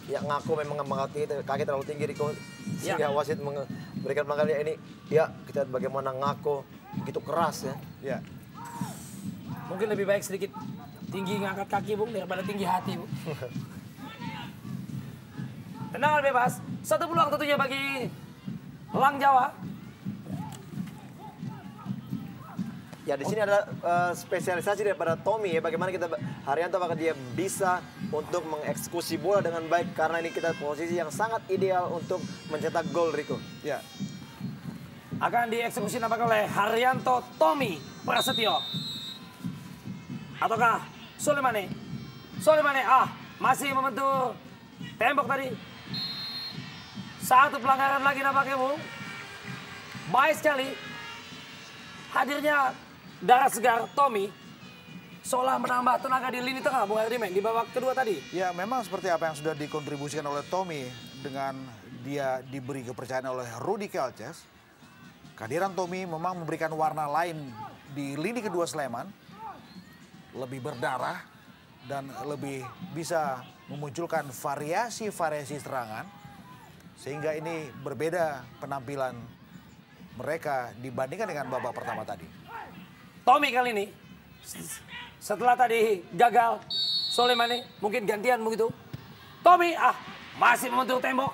Speaker 2: Ya ngaku memang mengangkat kaki terlalu tinggi Riko. Sehingga
Speaker 1: Ya.
Speaker 2: wasit memberikan pelanggaran ini. Ya kita lihat bagaimana ngaku begitu keras ya.
Speaker 3: Ya.
Speaker 1: Mungkin lebih baik sedikit tinggi ngangkat kaki Bung daripada tinggi hati Bung. Tendangan bebas, satu peluang tentunya bagi Lang Jawa.
Speaker 2: Ya di sini ada spesialisasi daripada Tommy ya, bagaimana Haryanto apakah dia bisa untuk mengeksekusi bola dengan baik, karena ini kita posisi yang sangat ideal untuk mencetak gol Riko.
Speaker 3: Ya.
Speaker 1: Akan dieksekusi nampaknya oleh Haryanto Tommy Prasetyo. Ataukah Soleimani? Soleimani masih membentur tembok tadi. Satu pelanggaran lagi nampaknya Bung. Baik sekali. Hadirnya darah segar Tommy seolah menambah tenaga di lini tengah Bung Hardiman di babak kedua tadi.
Speaker 3: Ya memang seperti apa yang sudah dikontribusikan oleh Tommy dengan dia diberi kepercayaan oleh Rudy Kelces. Kehadiran Tommy memang memberikan warna lain di lini kedua Sleman. Lebih berdarah dan lebih bisa memunculkan variasi-variasi serangan. Sehingga ini berbeda penampilan mereka dibandingkan dengan babak pertama tadi.
Speaker 1: Tommy kali ini setelah tadi gagal Soleimani mungkin gantian begitu. Tommy masih membentur tembok.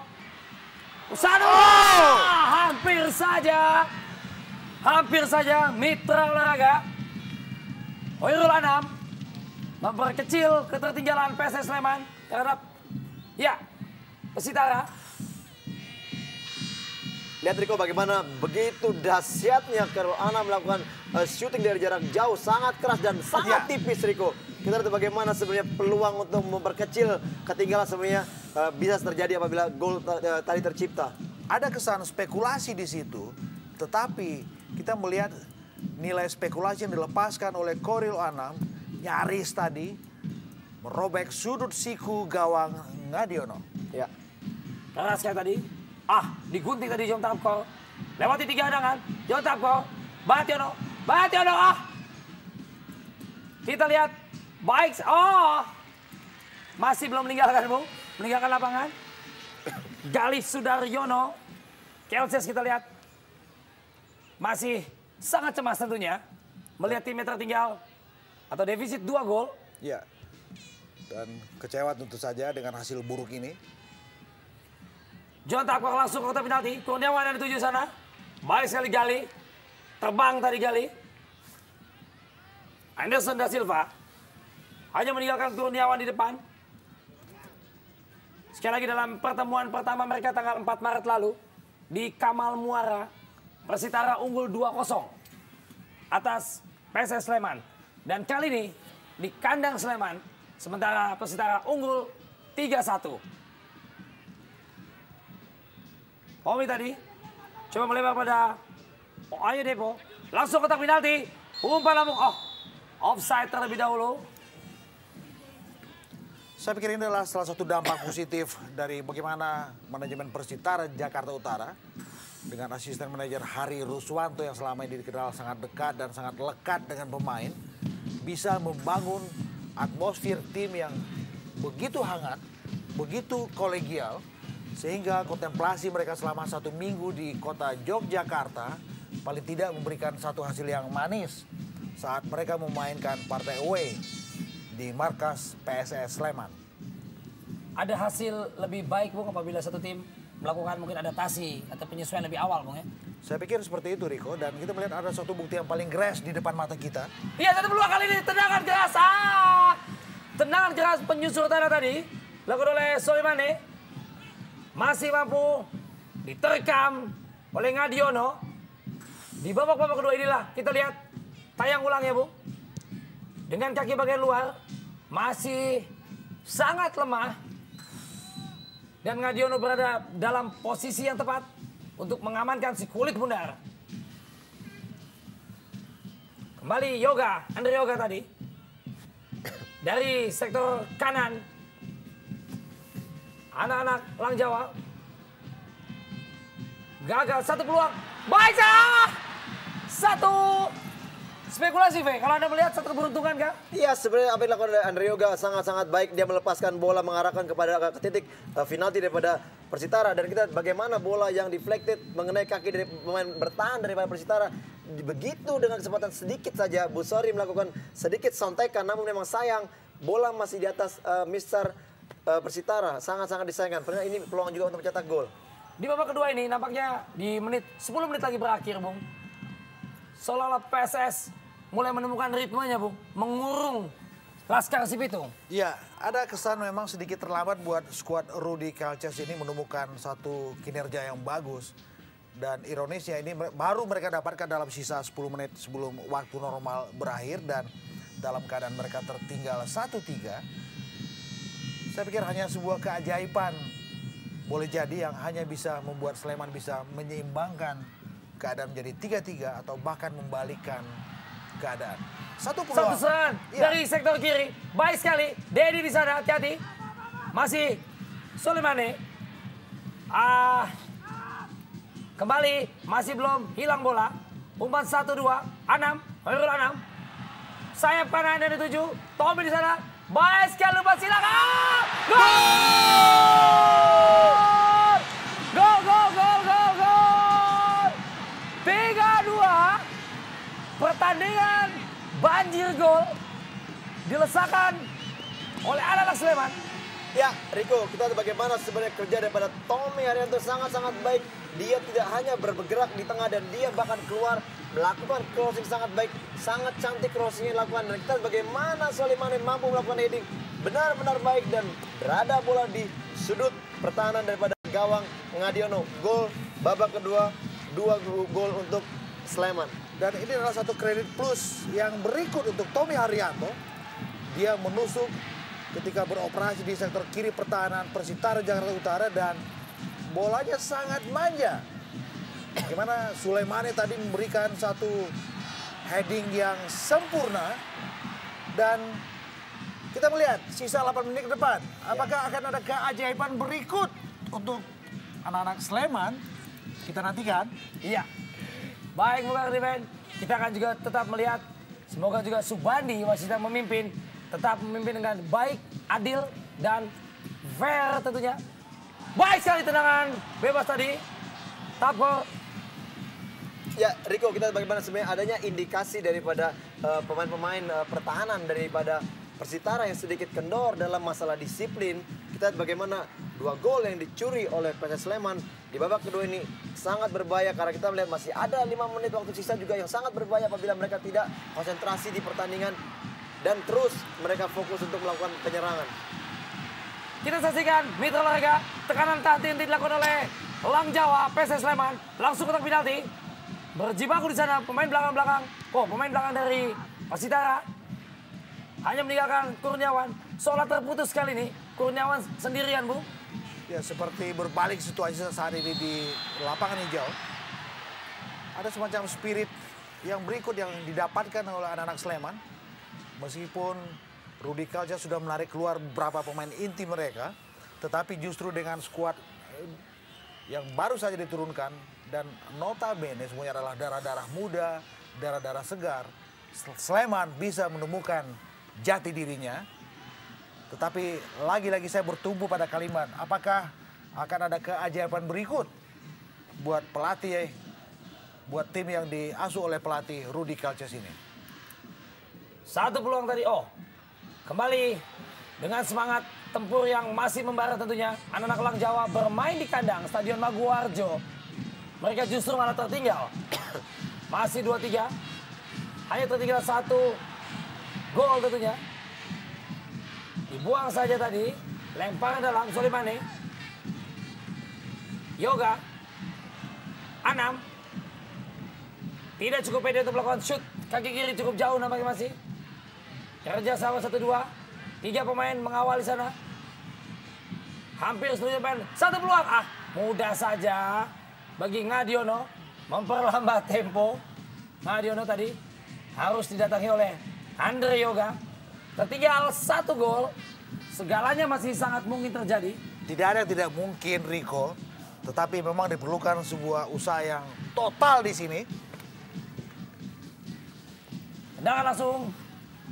Speaker 1: Hampir saja mitra olahraga Hoirul Anam memperkecil ketertinggalan PSS Sleman terhadap Persitara.
Speaker 2: Lihat Riko bagaimana begitu dahsyatnya Hoirul Anam melakukan syuting dari jarak jauh, sangat keras dan sangat tipis Riko. Kita lihat bagaimana sebenarnya peluang untuk memperkecil ketinggalan sebenarnya bisa terjadi apabila gol tadi tercipta.
Speaker 3: Ada kesan spekulasi di situ, tetapi kita melihat nilai spekulasi yang dilepaskan oleh Hoirul Anam nyaris tadi merobek sudut siku gawang Ngadiono.
Speaker 2: Ya.
Speaker 1: Keras kayak tadi. Digunting tadi John Tapko. Lewati 3 hadangan. John Tapko. Bationo. Kita lihat. Baik. Masih belum meninggalkan Bung. Meninggalkan lapangan. Galih Sudaryono. Kelces kita lihat. Masih sangat cemas tentunya. Melihat timnya tertinggal. Atau defisit 2 gol.
Speaker 3: Ya. Dan kecewa tentu saja dengan hasil buruk ini.
Speaker 1: John Tapko langsung ke kotak penalti. Kurniawan yang dituju sana. Baik sekali Gali. Terbang tadi Gali. Anderson da Silva. Hanya meninggalkan Kurniawan di depan. Sekali lagi dalam pertemuan pertama mereka tanggal 4 Maret lalu. Di Kamal Muara. Persitara unggul 2-0. Atas PSS Sleman. Dan kali ini di kandang Sleman. Sementara Persitara unggul 3-1. Tommy tadi coba melebar pada Oyedepo. Langsung kotak penalti. Umpan lambung. Offside terlebih dahulu.
Speaker 3: Saya pikir ini adalah salah satu dampak positif dari bagaimana manajemen Persitara Jakarta Utara dengan asisten manajer Hari Ruswanto yang selama ini dikenal sangat dekat dan sangat lekat dengan pemain, bisa membangun atmosfer tim yang begitu hangat, begitu kolegial, sehingga kontemplasi mereka selama 1 minggu di kota Yogyakarta paling tidak memberikan satu hasil yang manis saat mereka memainkan partai away di markas PSS Sleman.
Speaker 1: Ada hasil lebih baik Bung apabila satu tim melakukan mungkin adaptasi atau penyesuaian lebih awal, Bung ya.
Speaker 3: Saya pikir seperti itu, Riko. Dan kita melihat ada suatu bukti yang paling keras di depan mata kita.
Speaker 1: Iya, satu peluang kali ini tendangan keras. Tendangan keras penyusul utara tadi dilakukan oleh Soleimani. Masih mampu diterkam oleh Ngadiono. Di babak kedua inilah kita lihat tayang ulang ya, Bung. Dengan kaki bagian luar masih sangat lemah. Dan Ngadiono berada dalam posisi yang tepat untuk mengamankan si kulit bundar. Kembali Yoga, Andre Yoga tadi. Dari sektor kanan. Anak-anak Lang Jawa. Gagal satu peluang. Baik satu. Spekulasi, Ve. Kalau Anda melihat satu keberuntungan, kah?
Speaker 2: Iya, sebenarnya apa yang dilakukan oleh Andre Yoga sangat-sangat baik. Dia melepaskan bola mengarahkan ke titik penalti daripada Persitara. Dan kita bagaimana bola yang deflected mengenai kaki dari pemain bertahan daripada Persitara. Begitu dengan kesempatan sedikit saja, Busori melakukan sedikit sontekan. Namun memang sayang, bola masih di atas Mister Persitara. Sangat-sangat disayangkan. Padahal ini peluang juga untuk mencetak gol.
Speaker 1: Di babak kedua ini nampaknya di 10 menit lagi berakhir, Bung. Seolah-olah PSS mulai menemukan ritmenya, Bung. Mengurung Laskar Sipitung.
Speaker 3: Ya, ada kesan memang sedikit terlambat buat skuad Rudi Kalces ini menemukan satu kinerja yang bagus. Dan ironisnya ini baru mereka dapatkan dalam sisa 10 menit sebelum waktu normal berakhir. Dan dalam keadaan mereka tertinggal 1-3. Saya pikir hanya sebuah keajaiban. Boleh jadi yang hanya bisa membuat Sleman bisa menyeimbangkan keadaan menjadi 3-3 atau bahkan membalikkan keadaan. Satu peluang.
Speaker 1: Satu serangan dari sektor kiri. Baik sekali. Dedi di sana, hati-hati. Masih Soleimani. Kembali, masih belum hilang bola. Umpan 1-2, Anam, Hoirul Anam. Sayap kanan yang dituju. Tommy di sana. Baik sekali, umpan silakan. Gol! Gol! 3-2. Pertandingan banjir gol dilesakan oleh anak-anak Sleman.
Speaker 2: Ya, Riko, kita bagaimana sebenarnya kerja daripada Tommy Haryanto sangat-sangat baik. Dia tidak hanya bergerak di tengah dan dia bahkan keluar melakukan crossing sangat baik. Sangat cantik crossing yang dilakukan. Dan kita bagaimana Soleimani mampu melakukan heading benar-benar baik dan berada bola di sudut pertahanan daripada gawang Ngadiono. Gol babak kedua, 2 gol untuk Sleman.
Speaker 3: Dan ini adalah satu kredit plus yang berikut untuk Tommy Haryanto. Dia menusuk ketika beroperasi di sektor kiri pertahanan Persitara Jakarta Utara dan bolanya sangat manja. Bagaimana Soleimani tadi memberikan satu heading yang sempurna dan kita melihat sisa 8 menit ke depan. Apakah akan ada keajaiban berikut untuk anak-anak Sleman? Kita nantikan.
Speaker 1: Iya. Baik, Bung Ardimen. Kita akan juga tetap melihat. Semoga juga Subandi masih tetap memimpin. Tetap memimpin dengan baik, adil, dan fair tentunya. Baik sekali tendangan bebas tadi. Tapor.
Speaker 2: Ya, Riko, kita bagaimana sebenarnya adanya indikasi daripada pemain-pemain pertahanan daripada Persitara yang sedikit kendor dalam masalah disiplin. Kita lihat bagaimana 2 gol yang dicuri oleh PSS Sleman di babak kedua ini sangat berbahaya karena kita melihat masih ada 5 menit waktu sisa juga yang sangat berbahaya apabila mereka tidak konsentrasi di pertandingan dan terus mereka fokus untuk melakukan penyerangan.
Speaker 1: Kita saksikan mitra olahraga, tekanan tak henti dilakukan oleh Lang Jawa, PSS Sleman, langsung kotak penalti. Berjibaku di sana pemain belakang-belakang. Pemain belakang dari Persitara hanya meninggalkan Kurniawan. Seolah terputus kali ini. Kurniawan sendirian, Bu.
Speaker 3: Ya, seperti berbalik situasi saat ini di lapangan hijau. Ada semacam spirit yang berikut yang didapatkan oleh anak-anak Sleman. Meskipun Rudi Kalces sudah menarik keluar beberapa pemain inti mereka, tetapi justru dengan skuad yang baru saja diturunkan dan notabene semuanya adalah darah-darah muda, darah-darah segar, Sleman bisa menemukan jati dirinya. Tetapi lagi-lagi saya bertumpu pada kalimat, apakah akan ada keajaiban berikut buat pelatih, buat tim yang diasuh oleh pelatih Rudi Kalces ini.
Speaker 1: Satu peluang tadi, kembali dengan semangat tempur yang masih membara tentunya. Anak-anak Lang Jawa bermain di kandang Stadion Maguwarjo. Mereka justru malah tertinggal. Masih 2-3. Hanya tertinggal 1 gol tentunya. Dibuang saja tadi. Lemparan dalam Soleimani. Yoga. Anam. Tidak cukup pede untuk melakukan shoot. Kaki kiri cukup jauh nampaknya masih. Kerja sama 1-2. 3 pemain mengawal di sana. Hampir seluruh pemain. 1 peluang. Mudah saja bagi Ngadiono memperlambat tempo. Ngadiono tadi harus didatangi oleh Andre Yoga. Tertinggal 1 gol. Segalanya masih sangat mungkin terjadi.
Speaker 3: Tidak ada yang tidak mungkin, Rico. Tetapi memang diperlukan sebuah usaha yang total di sini.
Speaker 1: Tendangan langsung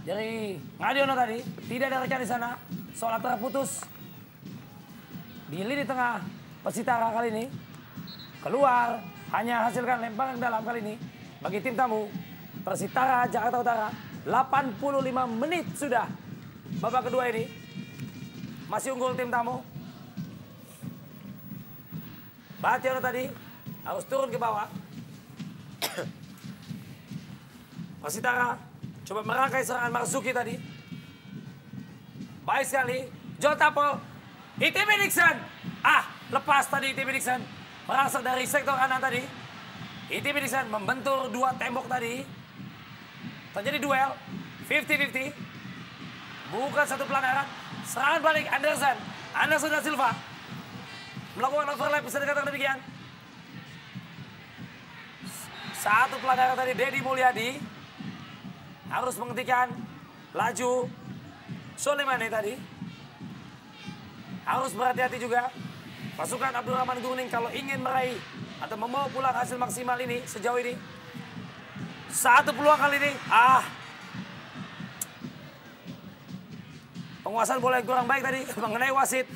Speaker 1: dari Ngadiono tadi. Tidak ada rekan di sana. Sholat terputus. Di lini tengah Persitara kali ini. Keluar. Hanya hasilkan lemparan dalam kali ini. Bagi tim tamu Persitara Jakarta Utara. 85 menit sudah. Babak kedua ini. Masih unggul tim tamu. Bationo tadi harus turun ke bawah. Persitara coba merangkai serangan Marzuki tadi. Baik sekali. John Tapol. ITB Dixon. Lepas tadi ITB Dixon. Merangsek dari sektor kanan tadi. ITB Dixon membentur 2 tembok tadi. Terjadi duel. 50-50. Bukan satu pelanggaran. Serangan balik Anderson. Anderson da Silva. Melakukan overlap, bisa dikatakan demikian. 1 pelanggaran tadi Dedi Mulyadi. Harus menghentikan laju Soleimani tadi. Harus berhati-hati juga. Pasukan Abdurrahman Gurning kalau ingin meraih atau membawa pulang hasil maksimal ini sejauh ini. 1 peluang kali ini. Penguasaan bola yang kurang baik tadi mengenai wasit.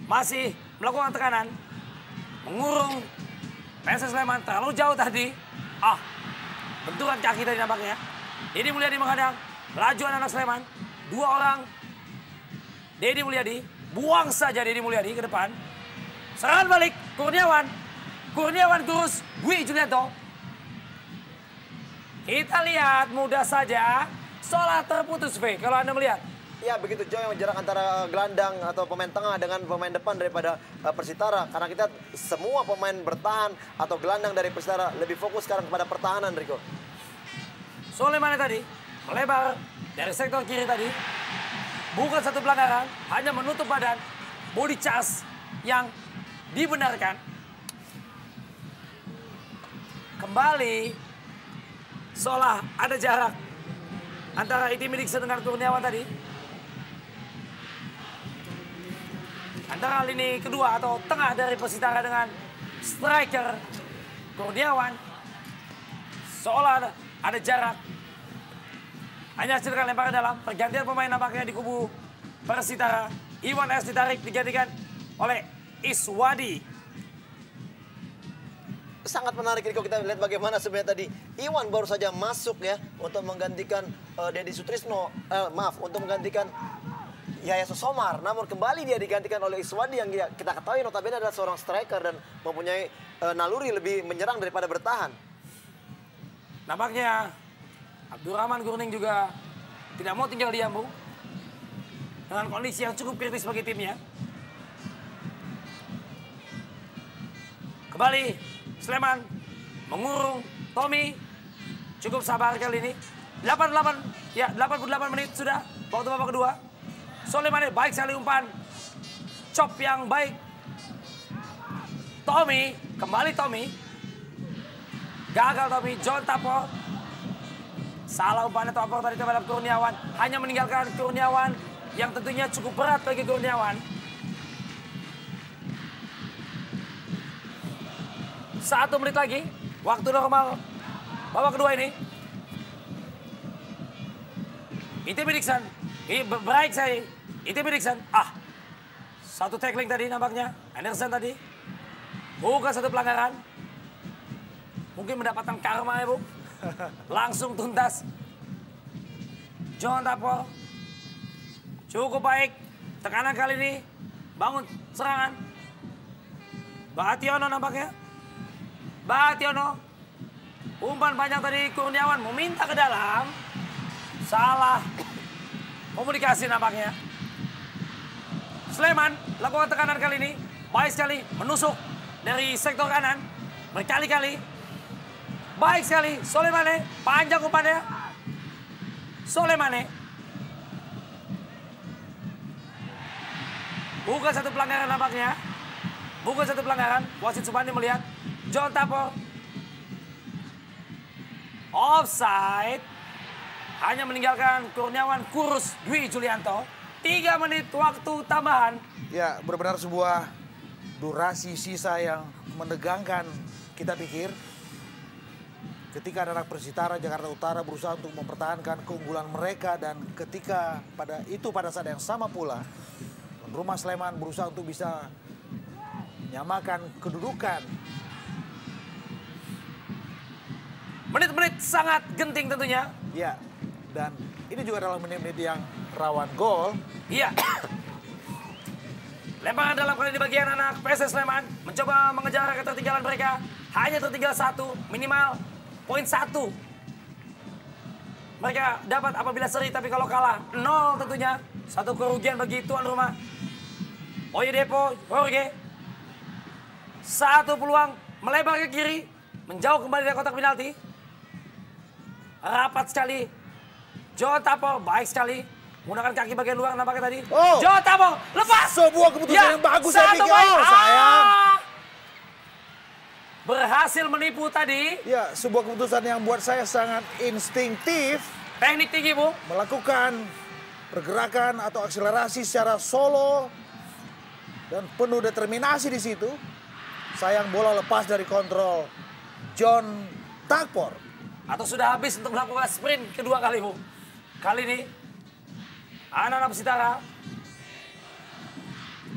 Speaker 1: Masih melakukan tekanan. Mengurung PSS Sleman terlalu jauh tadi. Benturan kaki tadi nampaknya. Dedi Mulyadi menghadang. Laju anak Sleman. 2 orang. Dedi Mulyadi. Buang saja Dedi Mulyadi ke depan. Serangan balik. Kurniawan. Kurniawan terus. Dwi Julianto. Kita lihat mudah saja. Sholat terputus, V. Kalau Anda melihat.
Speaker 2: Ya, begitu jauh yang jarak antara gelandang atau pemain tengah dengan pemain depan daripada Persitara. Karena kita semua pemain bertahan atau gelandang dari Persitara lebih fokus sekarang kepada pertahanan, Rico.
Speaker 1: Soleimani tadi melebar dari sektor kiri tadi. Bukan satu pelanggaran, hanya menutup badan. Body charge yang dibenarkan. Kembali. Seolah ada jarak antara ITB Dixon dengan Kurniawan tadi. Antara lini kedua atau tengah dari Persitara dengan striker Kurniawan. Seolah ada jarak. Hanya hasilkan lemparan dalam. Pergantian pemain nampaknya di kubu Persitara. Iwan S ditarik digantikan oleh Iswadi.
Speaker 2: Sangat menarik Riko, kita lihat bagaimana sebenarnya tadi Iwan baru saja masuk ya untuk menggantikan Dedi Sutrisno, untuk menggantikan Yahya Susomar. Namun kembali dia digantikan oleh Iswadi yang kita ketahui notabene adalah seorang striker dan mempunyai naluri lebih menyerang daripada bertahan.
Speaker 1: Nampaknya Abdurrahman Gurning juga tidak mau tinggal diam, Bung. Dengan kondisi yang cukup kritis bagi timnya. Kembali Sleman mengurung Tommy. Cukup sabar kali ini. 88 menit sudah waktu babak kedua. Soleimani baik sekali umpan. Chop yang baik. Tommy, kembali Tommy. Gagal Tommy, John Tapol. Salah umpannya Tapol tadi terhadap Kurniawan. Hanya meninggalkan Kurniawan yang tentunya cukup berat bagi Kurniawan. 1 menit lagi, waktu normal babak kedua ini. ITB Dixon, baik saya. ITB Dixon, 1 tackling tadi nampaknya. Anderson tadi, bukan 1 pelanggaran. Mungkin mendapatkan karma ya, Bu. Langsung tuntas. John Tapol. Cukup baik. Tekanan kali ini. Bangun serangan. Bationo nampaknya. Bationo. Umpan panjang tadi Kurniawan meminta ke dalam. Salah. Komunikasi nampaknya. Sleman lakukan tekanan kali ini. Baik sekali menusuk dari sektor kanan. Berkali-kali. Baik sekali. Soleimane. Panjang umpannya. Soleimane. Bukan satu pelanggaran nampaknya. Bukan satu pelanggaran. Wasit Subandi melihat. John Tapor. Offside. Hanya meninggalkan Kurniawan Kurus Dwi Julianto. 3 menit waktu tambahan.
Speaker 3: Ya, benar-benar sebuah durasi sisa yang menegangkan kita pikir. Ketika anak Persitara Jakarta Utara berusaha untuk mempertahankan keunggulan mereka. Dan ketika pada saat yang sama pula, tuan rumah Sleman berusaha untuk bisa menyamakan kedudukan.
Speaker 1: Menit-menit sangat genting tentunya.
Speaker 3: Ya, dan ini juga adalah menit-menit yang rawan gol.
Speaker 1: Iya. Lemparan dalam kali di bagian anak PSS Sleman. Mencoba mengejar ketertinggalan mereka. Hanya tertinggal 1, minimal poin 1. Mereka dapat apabila seri, tapi kalau kalah 0 tentunya. Satu kerugian bagi tuan rumah. Oyedepo, Jorge. Satu peluang melebar ke kiri. Menjauh kembali dari kotak penalti. Rapat sekali. John Tapor, baik sekali. Menggunakan kaki bagian luar nampaknya tadi.
Speaker 3: Oh.
Speaker 1: John Tapor, lepas.
Speaker 3: Sebuah keputusan yang bagus saya pikir.
Speaker 1: Baik.
Speaker 3: Sayang.
Speaker 1: Berhasil menipu tadi.
Speaker 3: Ya, sebuah keputusan yang buat saya sangat instinktif.
Speaker 1: Teknik tinggi, Bu.
Speaker 3: Melakukan pergerakan atau akselerasi secara solo. Dan penuh determinasi di situ. Sayang bola lepas dari kontrol John Tapor.
Speaker 1: Atau sudah habis untuk melakukan sprint kedua kali, Bu. Kali ini, anak-anak Persitara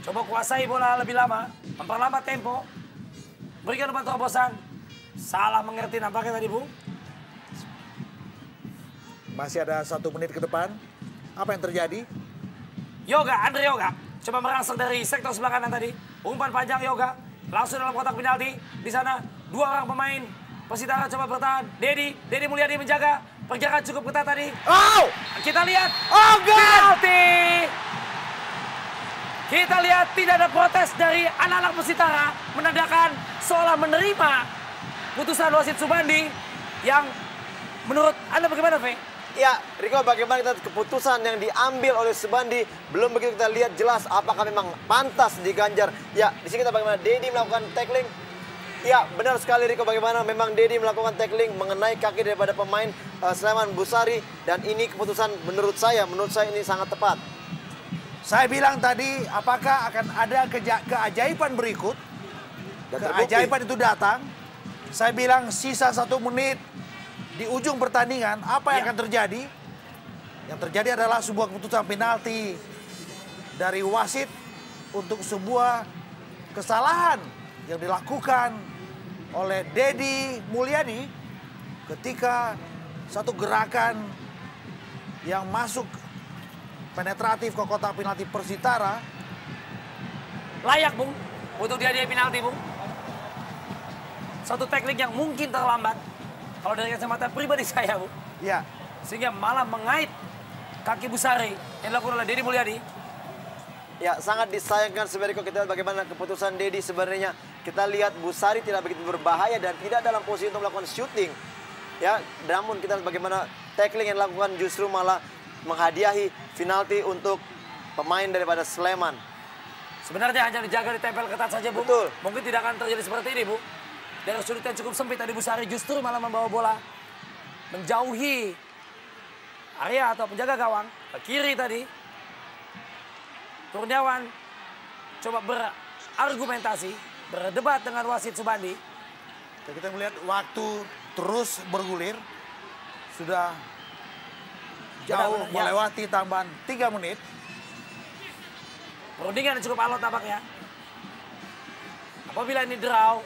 Speaker 1: coba kuasai bola lebih lama, memperlambat tempo, berikan umpan terobosan. Salah mengerti nampaknya tadi, Bu.
Speaker 3: Masih ada 1 menit ke depan. Apa yang terjadi?
Speaker 1: Andre Yoga coba merangsek dari sektor sebelah kanan tadi. Umpan panjang Yoga langsung dalam kotak penalti. Di sana 2 orang pemain Persitara coba bertahan. Dedi Mulyadi menjaga. Pergerakan cukup ketat tadi.
Speaker 3: Oh!
Speaker 1: Kita lihat.
Speaker 3: Oh,
Speaker 1: penalti. Kita lihat tidak ada protes dari anak-anak Persitara. Menandakan seolah menerima putusan wasit Subandi. Yang menurut Anda bagaimana, Fe?
Speaker 2: Ya, Riko, bagaimana kita keputusan yang diambil oleh Subandi belum begitu kita lihat jelas apakah memang pantas diganjar. Ya, di sini kita bagaimana Dedi melakukan tackling. Ya, benar sekali Riko, bagaimana memang Dedi melakukan tackling mengenai kaki daripada pemain Sleman Busari, dan ini keputusan menurut saya ini sangat tepat.
Speaker 3: Saya bilang tadi, apakah akan ada keajaiban berikut?
Speaker 2: Dan
Speaker 3: Keajaiban itu datang. Saya bilang sisa 1 menit di ujung pertandingan, apa yang akan terjadi? Yang terjadi adalah sebuah keputusan penalti dari wasit untuk sebuah kesalahan yang dilakukan oleh Dedi Mulyadi ketika satu gerakan yang masuk penetratif ke kotak penalti Persitara.
Speaker 1: Layak, Bung, untuk dihadiahi penalti, Bung. Satu teknik yang mungkin terlambat. Kalau dari kacamata pribadi saya, Bu.
Speaker 3: Ya.
Speaker 1: Sehingga malah mengait kaki Busari yang dilakukan oleh Dedi Mulyadi.
Speaker 2: Ya, sangat disayangkan sebenarnya kalau kita lihat bagaimana keputusan Dedi sebenarnya. Kita lihat Busari tidak begitu berbahaya dan tidak dalam posisi untuk melakukan shooting. Ya, namun kita lihat bagaimana tackling yang dilakukan justru malah menghadiahi penalti untuk pemain daripada Sleman.
Speaker 1: Sebenarnya hanya dijaga ditempel ketat saja, Bu.
Speaker 2: Betul.
Speaker 1: Mungkin tidak akan terjadi seperti ini, Bu. Dari sudut yang cukup sempit tadi Busari justru malah membawa bola menjauhi area atau penjaga gawang ke kiri tadi. Kurniawan coba berargumentasi, berdebat dengan wasit Subandi.
Speaker 3: Kita melihat waktu terus bergulir. Sudah jauh melewati tambahan 3 menit.
Speaker 1: Perundingan cukup alot tampaknya. Apabila ini draw,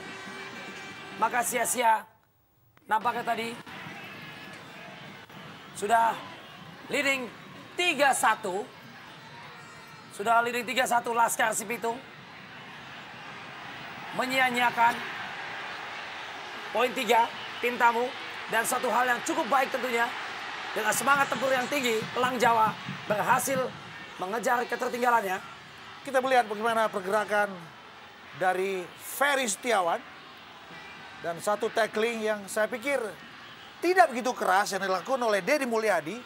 Speaker 1: maka sia-sia nampaknya tadi sudah leading 3-1. Sudah leading 3-1 Laskar Sipitung. Menyia-nyiakan poin 3 tim tamu. Dan suatu hal yang cukup baik tentunya. Dengan semangat tempur yang tinggi, Elang Jawa berhasil mengejar ketertinggalannya.
Speaker 3: Kita melihat bagaimana pergerakan dari Ferry Setiawan. Dan satu tackling yang saya pikir tidak begitu keras yang dilakukan oleh Deddy Mulyadi.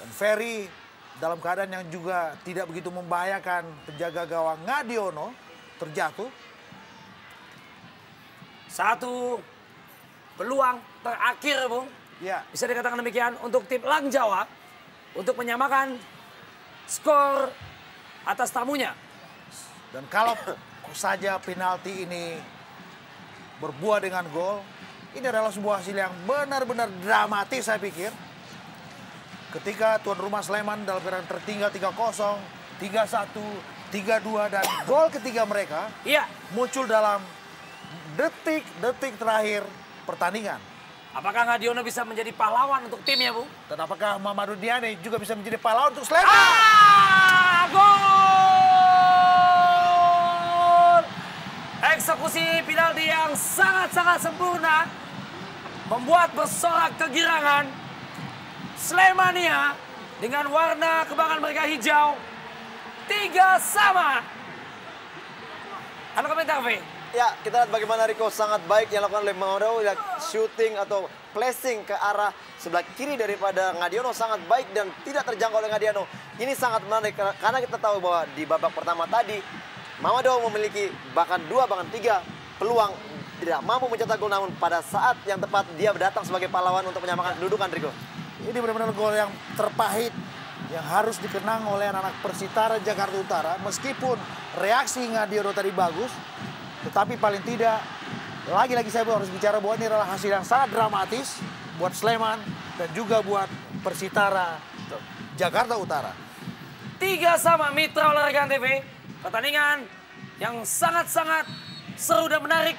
Speaker 3: Dan Ferry dalam keadaan yang juga tidak begitu membahayakan penjaga gawang Ngadiono terjatuh.
Speaker 1: Satu peluang terakhir, Bung.
Speaker 3: Ya,
Speaker 1: Bisa dikatakan demikian untuk tim Elang Jawa untuk menyamakan skor atas tamunya.
Speaker 3: dan kalau saja penalti ini berbuah dengan gol, ini adalah sebuah hasil yang benar-benar dramatis saya pikir. Ketika tuan rumah Sleman dalam keadaan tertinggal 3-0, 3-1, 3-2 dan gol ketiga mereka
Speaker 1: Iya,
Speaker 3: muncul dalam detik-detik terakhir pertandingan.
Speaker 1: apakah Ngadiono bisa menjadi pahlawan untuk timnya, Bu?
Speaker 3: Dan apakah Mamadou Diane juga bisa menjadi pahlawan untuk Sleman?
Speaker 1: Gol! Eksekusi penalti yang sangat-sangat sempurna membuat bersorak kegirangan Slemania dengan warna kebanggaan mereka hijau. 3-3. Ada komentar, V?
Speaker 2: Ya, kita lihat bagaimana Rico sangat baik yang dilakukan oleh Mauro, shooting atau placing ke arah sebelah kiri daripada Ngadiono sangat baik dan tidak terjangkau oleh Ngadiono. Ini sangat menarik karena kita tahu bahwa di babak pertama tadi Mamadou memiliki bahkan 2 bahkan 3 peluang tidak mampu mencetak gol, namun pada saat yang tepat dia datang sebagai pahlawan untuk menyamakan kedudukan, Rico.
Speaker 3: Ini benar-benar gol yang terpahit yang harus dikenang oleh anak-anak Persitara Jakarta Utara. Meskipun reaksi Ngadiono tadi bagus, tetapi paling tidak, lagi-lagi saya harus bicara bahwa ini adalah hasil yang sangat dramatis buat Sleman dan juga buat Persitara Jakarta Utara.
Speaker 1: 3-3 Mitra Olahraga TV. Pertandingan yang sangat-sangat seru dan menarik.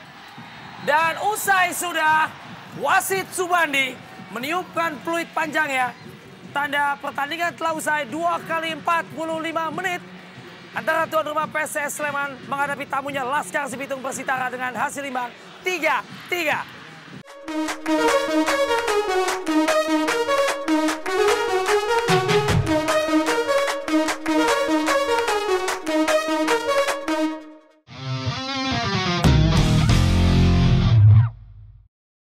Speaker 1: Dan usai sudah, wasit Subandi meniupkan peluit panjangnya. Tanda pertandingan telah usai 2 kali 45 menit. Antara tuan rumah PSS Sleman menghadapi tamunya Laskar Sipitung Persitara dengan hasil imbang 3-3.